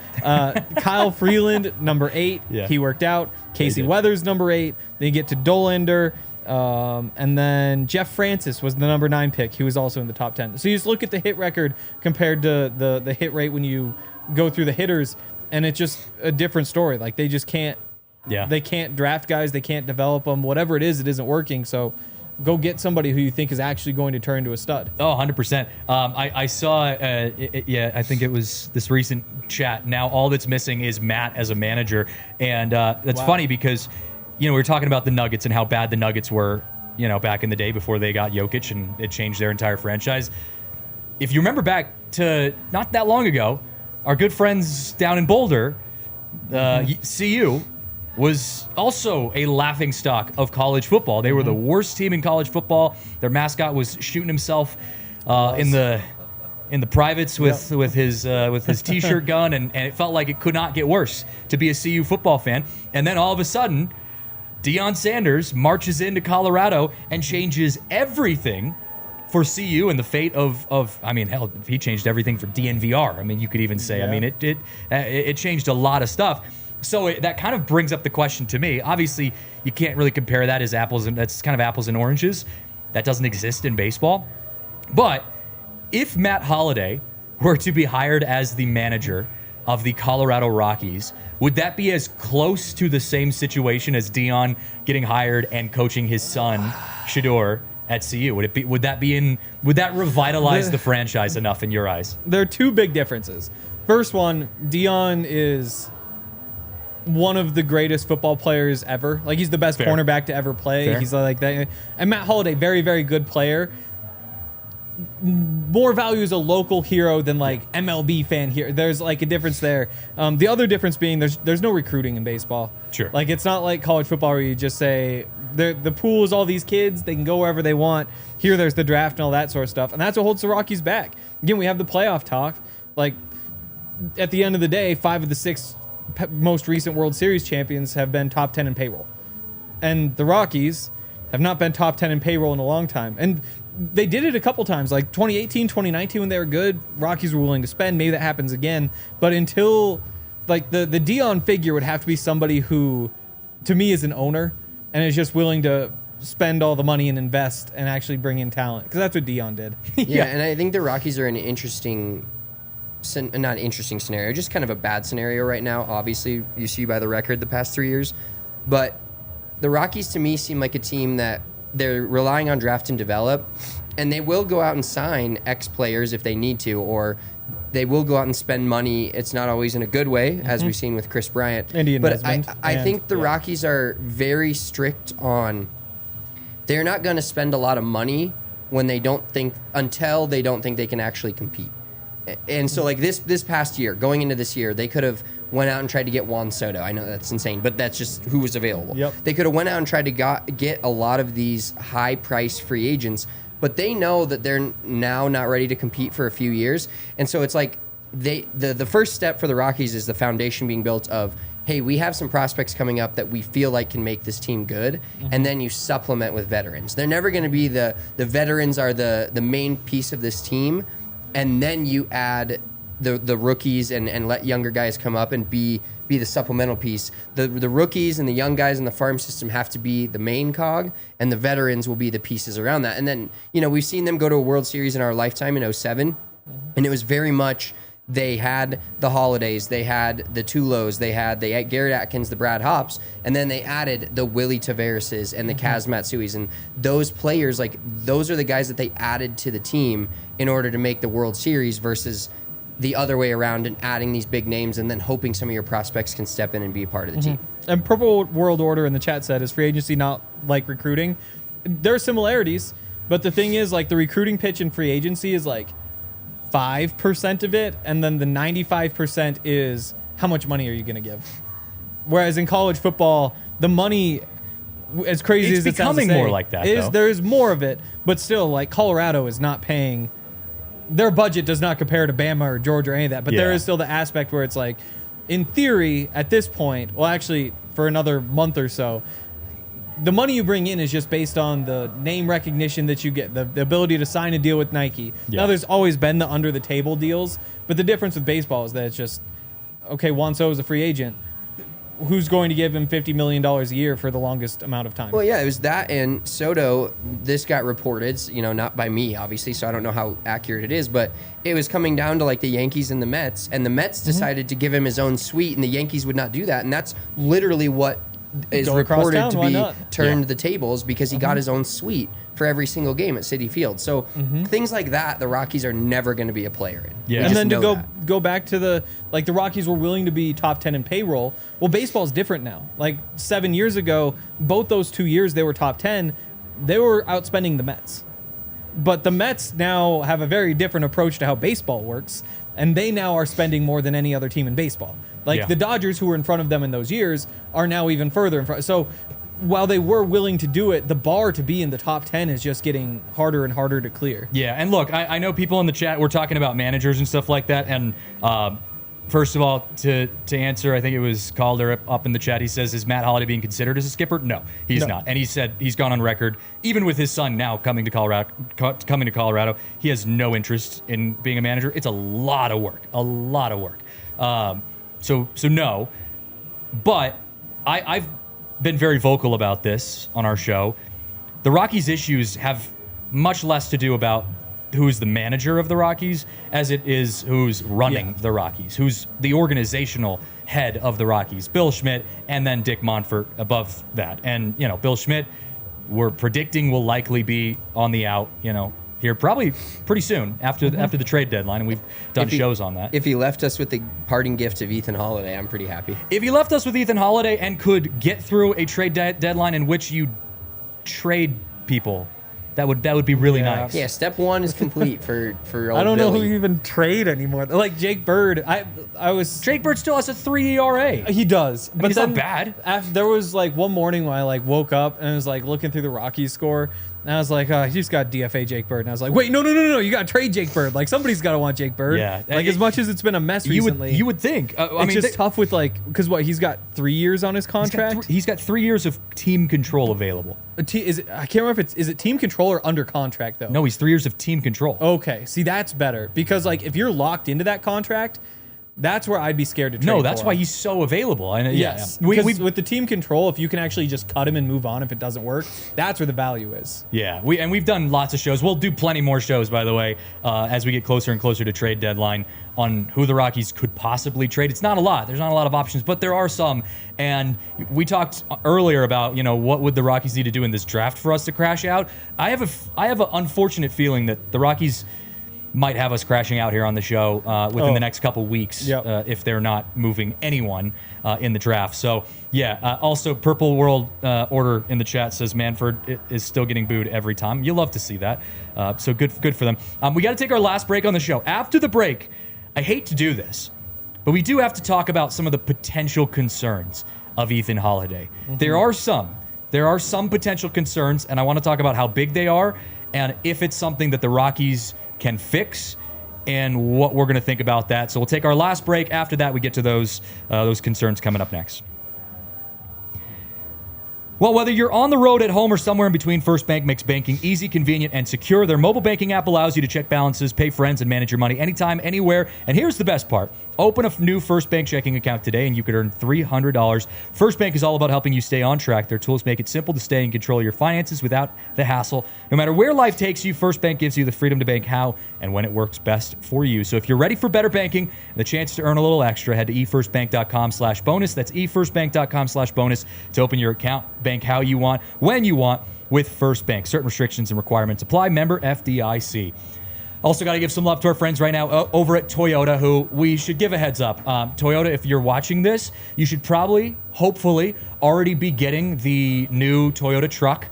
Kyle Freeland, number 8. Yeah. He worked out. Casey did. Weathers, number 8. Then you get to Dollander. And then Jeff Francis was the number 9 pick. He was also in the top 10. So you just look at the hit record compared to the hit rate when you go through the hitters, and it's just a different story. Like they just can't. Yeah. They can't draft guys. They can't develop them. Whatever it isn't working. So go get somebody who you think is actually going to turn into a stud. Oh, 100%. I saw, I think it was this recent chat. Now all that's missing is Matt as a manager. And that's funny because, we were talking about the Nuggets and how bad the Nuggets were, back in the day before they got Jokic and it changed their entire franchise. If you remember back to not that long ago, our good friends down in Boulder, CU, was also a laughingstock of college football. They were the worst team in college football. Their mascot was shooting himself in the privates with his t-shirt gun, and it felt like it could not get worse to be a CU football fan. And then all of a sudden, Deion Sanders marches into Colorado and changes everything for CU and the fate of hell, he changed everything for DNVR. I mean, you could even say, yeah. It changed a lot of stuff. So that kind of brings up the question to me. Obviously, you can't really compare that as apples, and that's kind of apples and oranges. That doesn't exist in baseball. But if Matt Holliday were to be hired as the manager of the Colorado Rockies, would that be as close to the same situation as Deion getting hired and coaching his son, Shador, at CU? Would that revitalize the franchise enough in your eyes? There are two big differences. First one, Deion is one of the greatest football players ever. Like, he's the best cornerback to ever play. Fair. He's like that. And Matt Holliday, very, very good player. More values a local hero than like MLB fan here. There's like a difference there. The other difference being there's no recruiting in baseball. Sure. Like, it's not like college football where you just say the pool is all these kids. They can go wherever they want. Here, there's the draft and all that sort of stuff. And that's what holds the Rockies back. Again, we have the playoff talk. Like, at the end of the day, 5 of the 6 most recent World Series champions have been top 10 in payroll. And the Rockies have not been top 10 in payroll in a long time. And they did it a couple times, like 2018, 2019 when they were good. Rockies were willing to spend. Maybe that happens again. But until, like, the Deion figure would have to be somebody who, to me, is an owner and is just willing to spend all the money and invest and actually bring in talent. Because that's what Deion did. Yeah, and I think the Rockies are in an interesting, not interesting scenario, just kind of a bad scenario right now. Obviously, you see by the record the past 3 years. But the Rockies, to me, seem like a team that they're relying on draft and develop, and they will go out and sign X players if they need to, or they will go out and spend money. It's not always in a good way, as we've seen with Chris Bryant. But I think the Rockies are very strict on, they're not going to spend a lot of money when they don't think, until they don't think they can actually compete. And so, like, this past year, going into this year, they could have went out and tried to get Juan Soto. I know that's insane, but that's just who was available. Yep. They could have went out and tried to get a lot of these high-priced free agents, but they know that they're now not ready to compete for a few years. And so it's like the first step for the Rockies is the foundation being built of, hey, we have some prospects coming up that we feel like can make this team good, and then you supplement with veterans. They're never going to be the veterans are the main piece of this team, and then you add the rookies and let younger guys come up and be the supplemental piece. The rookies and the young guys in the farm system have to be the main cog, and the veterans will be the pieces around that. And then, we've seen them go to a World Series in our lifetime in 2007, and it was very much, they had the Hollidays, they had the Tulos, they had Garrett Atkins, the Brad Hopps, and then they added the Willie Tavareses and the Kaz Matsuis, and those players, like, those are the guys that they added to the team in order to make the World Series versus the other way around and adding these big names and then hoping some of your prospects can step in and be a part of the team. And Purple World Order in the chat said, is free agency not like recruiting? There are similarities, but the thing is, like, the recruiting pitch in free agency is like 5% of it, and then the 95% is how much money are you going to give? Whereas in college football, the money, as crazy as it sounds to say, more like that, though. There is more of it, but still, like, Colorado is not paying. Their budget does not compare to Bama or Georgia or any of that, but there is still the aspect where it's like, in theory, at this point, well, actually, for another month or so, the money you bring in is just based on the name recognition that you get, the ability to sign a deal with Nike. Now, there's always been the under-the-table deals, but the difference with baseball is that it's just, okay, Juan Soto is a free agent. who's going to give him $50 million a year for the longest amount of time. Well, yeah, it was that and Soto. This got reported, not by me, obviously, so I don't know how accurate it is, but it was coming down to like the Yankees and the Mets, and the Mets decided to give him his own suite, and the Yankees would not do that, and that's literally what is Go across reported town, to why be not? turned the tables because he got his own suite for every single game at Citi Field. So things like that, the Rockies are never going to be a player in. Yeah. We And just then to know go back to the Rockies were willing to be top 10 in payroll. Well, baseball's different now. Like 7 years ago, both those 2 years they were top 10, they were outspending the Mets. But the Mets now have a very different approach to how baseball works, and they now are spending more than any other team in baseball. Like the Dodgers, who were in front of them in those years, are now even further in front. So while they were willing to do it, the bar to be in the top 10 is just getting harder and harder to clear. Yeah, and look, I know people in the chat were talking about managers and stuff like that, and first of all, to answer, I think it was Calder up in the chat, he says, is Matt Holliday being considered as a skipper? No, he's not. And he said he's gone on record, even with his son now coming to Colorado, he has no interest in being a manager. It's a lot of work, So no, but I've been very vocal about this on our show. The Rockies' issues have much less to do about who's the manager of the Rockies as it is who's running the Rockies, who's the organizational head of the Rockies, Bill Schmidt, and then Dick Monfort above that. And, Bill Schmidt, we're predicting will likely be on the out, here probably pretty soon after the trade deadline, and we've done shows on that. If he left us with the parting gift of Ethan Holliday, I'm pretty happy. If he left us with Ethan Holliday and could get through a trade deadline in which you trade people, that would be really nice. Yeah, step one is complete for old I don't know who Billy. you even trade anymore. Like Jake Bird, Jake Bird still has a 3 ERA. He does, but he's not bad. There was like one morning when I woke up and I was looking through the Rockies score, and I was like, oh, he's got DFA Jake Bird, and I was like, wait, no, you got to trade Jake Bird. Like somebody's got to want Jake Bird. Yeah, as much as it's been a mess recently, you would think. It's just tough with because he's got 3 years on his contract. He's got 3 years of team control available. I can't remember if is it team control or under contract though. No, he's 3 years of team control. Okay, see that's better because if you're locked into that contract, that's where I'd be scared to trade. No, that's for why him. he's so available. And Yes, with the team control, if you can actually just cut him and move on if it doesn't work, that's where the value is. Yeah, we've done lots of shows. We'll do plenty more shows, by the way, as we get closer and closer to trade deadline on who the Rockies could possibly trade. It's not a lot. There's not a lot of options, but there are some. And we talked earlier about what would the Rockies need to do in this draft for us to crash out. I have an unfortunate feeling that the Rockies might have us crashing out here on the show within the next couple weeks if they're not moving anyone in the draft. So, also Purple World Order in the chat says Manfred is still getting booed every time. You love to see that. So good for them. We got to take our last break on the show. After the break, I hate to do this, but we do have to talk about some of the potential concerns of Ethan Holliday. There are some potential concerns, and I want to talk about how big they are and if it's something that the Rockies can fix and what we're going to think about that. So we'll take our last break. After that, we get to those concerns coming up next. Well, whether you're on the road, at home, or somewhere in between, First Bank makes banking easy, convenient, and secure. Their mobile banking app allows you to check balances, pay friends, and manage your money anytime, anywhere. And here's the best part. Open a new First Bank checking account today, and you could earn $300. First Bank is all about helping you stay on track. Their tools make it simple to stay in control of your finances without the hassle. No matter where life takes you, First Bank gives you the freedom to bank how and when it works best for you. So if you're ready for better banking and the chance to earn a little extra, head to efirstbank.com/bonus. That's efirstbank.com/bonus to open your account. Bank how you want, when you want, with First Bank. Certain restrictions and requirements apply. Member FDIC. Also got to give some love to our friends right now over at Toyota, who we should give a heads up. Toyota, if you're watching this, you should probably, hopefully, already be getting the new Toyota truck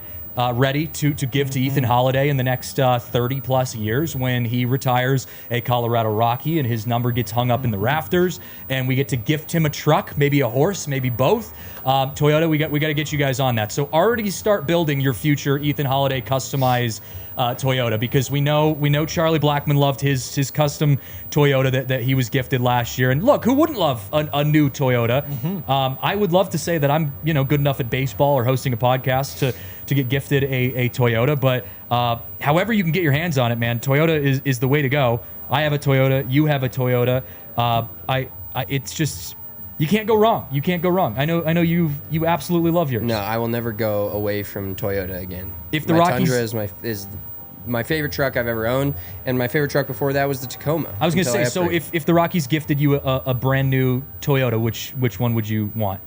ready to give to Ethan Holliday in the next 30 plus years when he retires a Colorado Rocky and his number gets hung up in the rafters and we get to gift him a truck, maybe a horse, maybe both. Toyota, we got to get you guys on that. So already start building your future Ethan Holliday customized Toyota, because we know Charlie Blackmon loved his custom Toyota that he was gifted last year. And look, who wouldn't love a new Toyota? I would love to say that I'm good enough at baseball or hosting a podcast to get gifted a Toyota, but however you can get your hands on it, man, Toyota is the way to go. I have a Toyota, you have a Toyota. You can't go wrong. You can't go wrong. I know you absolutely love yours. No, I will never go away from Toyota again. If the my Rockies- Tundra is my favorite truck I've ever owned, and my favorite truck before that was the Tacoma. I was going to until say, I so upgraded. if the Rockies gifted you a brand new Toyota, which one would you want?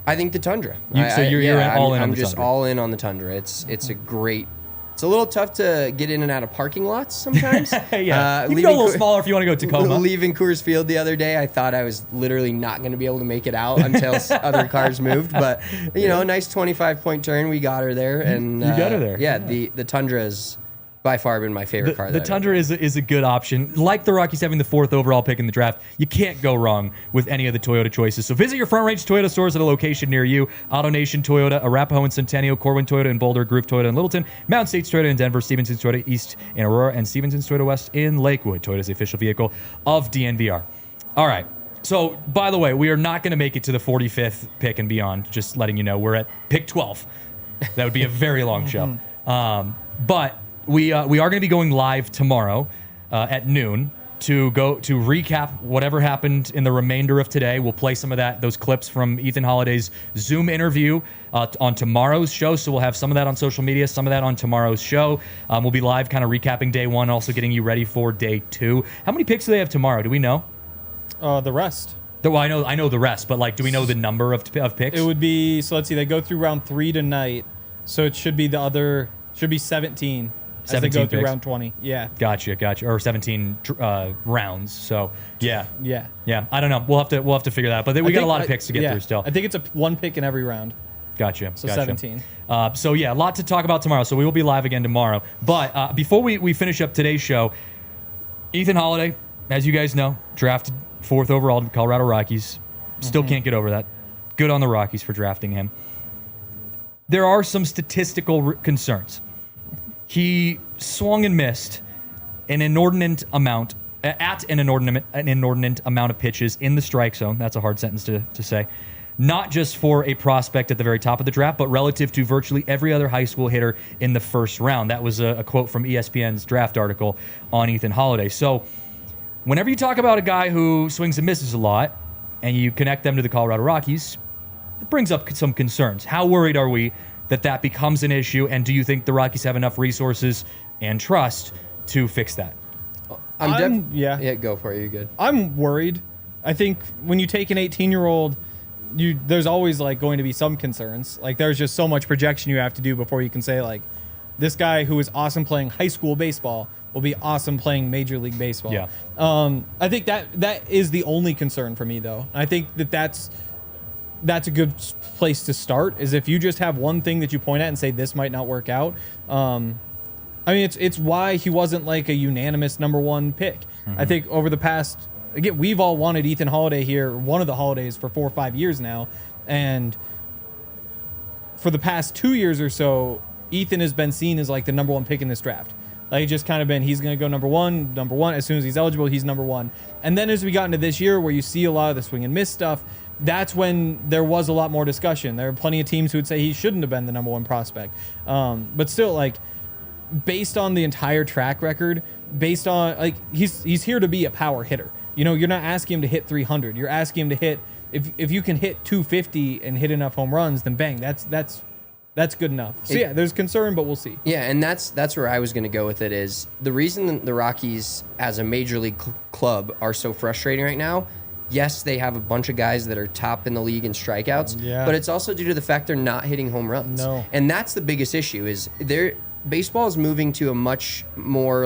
I think the Tundra. So you're all in on I'm the just Tundra. all in on the Tundra. It's a great. It's a little tough to get in and out of parking lots sometimes. Yeah, you can go a little smaller if you want to go Tacoma. Leaving Coors Field the other day, I thought I was literally not going to be able to make it out until other cars moved. But a nice 25-point turn, we got her there, and You got her there. Yeah, the Tundra is by far been my favorite car. The Tundra is a good option. Like the Rockies having the 4th overall pick in the draft, you can't go wrong with any of the Toyota choices. So visit your Front Range Toyota stores at a location near you. AutoNation Toyota, Arapahoe and Centennial, Corwin Toyota in Boulder, Groove Toyota in Littleton, Mountain States Toyota in Denver, Stevenson's Toyota East in Aurora, and Stevenson's Toyota West in Lakewood. Toyota is the official vehicle of DNVR. All right. So, by the way, we are not going to make it to the 45th pick and beyond. Just letting you know, we're at pick 12. That would be a very long show. But we are going to be going live tomorrow at noon to recap whatever happened in the remainder of today. We'll play some of those clips from Ethan Holliday's Zoom interview on tomorrow's show. So we'll have some of that on social media, some of that on tomorrow's show. We'll be live kind of recapping day 1, also getting you ready for day 2. How many picks do they have tomorrow? Do we know? The rest. Well, I know the rest, but do we know the number of picks? It would be, so let's see, they go through round 3 tonight, so it should be 17 as they 17 go through picks. round 20. Yeah. Gotcha. Or 17 rounds. So yeah. Yeah. I don't know. We'll have to figure that out. But we got a lot of picks to get through still. I think it's one pick in every round. Gotcha. So 17. So yeah, a lot to talk about tomorrow. So we will be live again tomorrow. But before we finish up today's show, Ethan Holliday, as you guys know, drafted 4th overall to the Colorado Rockies. Still can't get over that. Good on the Rockies for drafting him. There are some statistical concerns. He swung and missed an inordinate amount of pitches in the strike zone. That's a hard sentence to say. Not just for a prospect at the very top of the draft, but relative to virtually every other high school hitter in the first round. That was a quote from ESPN's draft article on Ethan Holliday. So whenever you talk about a guy who swings and misses a lot and you connect them to the Colorado Rockies, it brings up some concerns. How worried are we that becomes an issue, and do you think the Rockies have enough resources and trust to fix that? Yeah, go for it. You're good. I'm worried. I think when you take an 18-year-old, there's always going to be some concerns. There's just so much projection you have to do before you can say this guy who is awesome playing high school baseball will be awesome playing Major League Baseball. Yeah. I think that is the only concern for me, though. I think that's a good place to start, is if you just have one thing that you point at and say this might not work out. It's why he wasn't a unanimous number 1 pick. I think over the past, again, we've all wanted Ethan Holliday here, one of the Hollidays, for 4 or 5 years now, and for the past 2 years or so, Ethan has been seen as the number 1 pick in this draft. Just kind of been, he's going to go number one. As soon as he's eligible, he's number 1. And then as we got into this year, where you see a lot of the swing and miss stuff, that's when there was a lot more discussion. There are plenty of teams who would say he shouldn't have been the number 1 prospect. But still, based on the entire track record, based on, he's here to be a power hitter. You're not asking him to hit 300. You're asking him to hit, if you can hit 250 and hit enough home runs, then bang, that's good enough. So yeah, there's concern, but we'll see. Yeah, and that's where I was going to go with it, is the reason the Rockies as a major league club are so frustrating right now. Yes, they have a bunch of guys that are top in the league in strikeouts, but it's also due to the fact they're not hitting home runs. No. And that's the biggest issue, is baseball is moving to a much more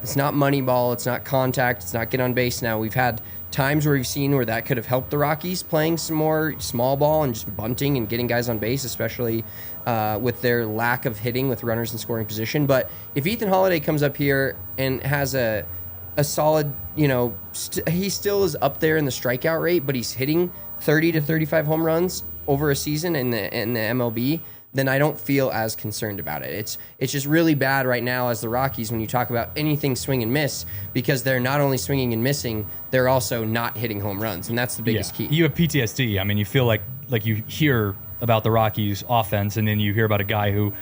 it's not money ball, it's not contact, it's not get on base now. We've had times where we've seen where that could have helped the Rockies playing some more small ball and just bunting and getting guys on base, especially with their lack of hitting with runners in scoring position. But if Ethan Holliday comes up here and has a solid, he still is up there in the strikeout rate, but he's hitting 30 to 35 home runs over a season in the MLB, then I don't feel as concerned about it. It's just really bad right now as the Rockies when you talk about anything swing and miss, because they're not only swinging and missing, they're also not hitting home runs, and that's the biggest key. You have PTSD. You feel like you hear about the Rockies offense, and then you hear about a guy who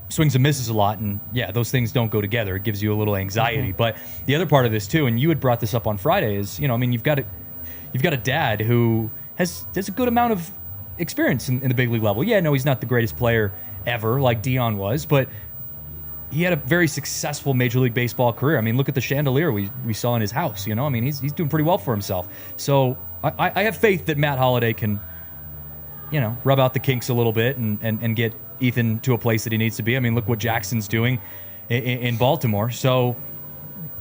swings and misses a lot, and yeah, those things don't go together. It gives you a little anxiety. But the other part of this too, and you had brought this up on Friday, is you've got a dad who has a good amount of experience in the big league level. Yeah, no, he's not the greatest player ever like Dion was, but he had a very successful Major League Baseball career. I mean, look at the chandelier we saw in his house. You know, I mean, he's doing pretty well for himself. So I have faith that Matt Holliday can, you know, rub out the kinks a little bit and get Ethan to a place that he needs to be. I mean, look what Jackson's doing in Baltimore. So,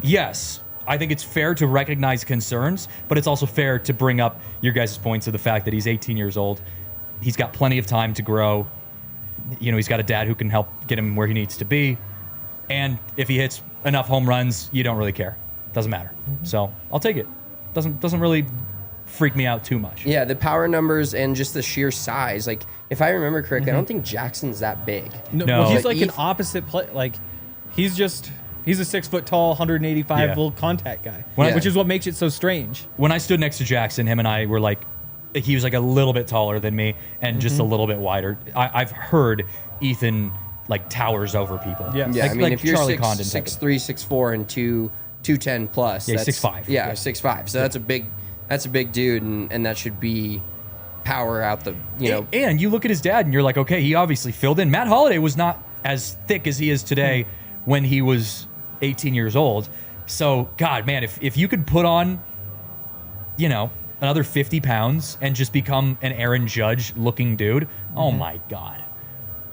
yes, I think it's fair to recognize concerns, but it's also fair to bring up your guys' points of the fact that he's 18 years old. He's got plenty of time to grow. You know, he's got a dad who can help get him where he needs to be. And if he hits enough home runs, you don't really care. Doesn't matter. So I'll take it. Doesn't really freak me out too much. Yeah, the power numbers and just the sheer size. Like, if I remember correctly, I don't think Jackson's that big. No. Well, he's But like an opposite play. Like, he's a 6 foot tall, 185 Yeah. volt contact guy, Yeah. which is what makes it so strange. When I stood next to Jackson, him and I were like, he was like a little bit taller than me and just a little bit wider. I've heard Ethan like towers over people. Yeah. Yeah, Like- I mean, like if you're Charlie 6'3", Condon type of- 6'4", and 210 plus, Yeah, that's 6'5". Yeah, Yeah. 6'5". So that's a big dude, and that should be power out the And you look at his dad and you're like, okay, he obviously filled in. Matt Holliday was not as thick as he is today when he was 18 years old. So, God, man, if you could put on, you know, another 50 pounds and just become an Aaron Judge looking dude, oh my God.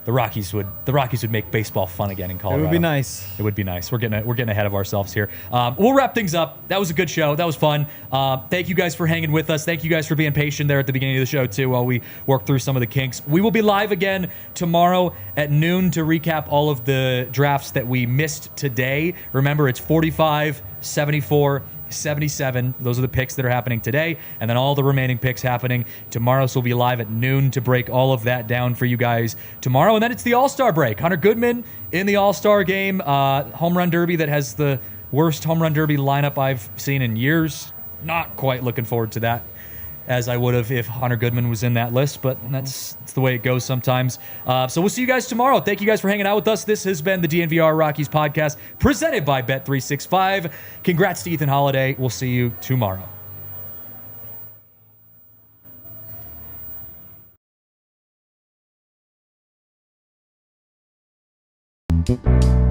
The Rockies would make baseball fun again in Colorado. It would be nice. It would be nice. We're getting ahead of ourselves here. We'll wrap things up. That was a good show. That was fun. Thank you guys for hanging with us. Thank you guys for being patient there at the beginning of the show too while we work through some of the kinks. We will be live again tomorrow at noon to recap all of the drafts that we missed today. Remember, it's 45, 74, 77. Those are the picks that are happening today, and then all the remaining picks happening tomorrow. So we'll be live at noon to break all of that down for you guys tomorrow. And then it's the All-Star break. Hunter Goodman in the All-Star game. Home run derby that has the worst home run derby lineup I've seen in years. Not quite looking forward to that as I would have if Hunter Goodman was in that list, but that's the way it goes sometimes. So we'll see you guys tomorrow. Thank you guys for hanging out with us. This has been the DNVR Rockies podcast presented by Bet365. Congrats to Ethan Holliday. We'll see you tomorrow. Thank you.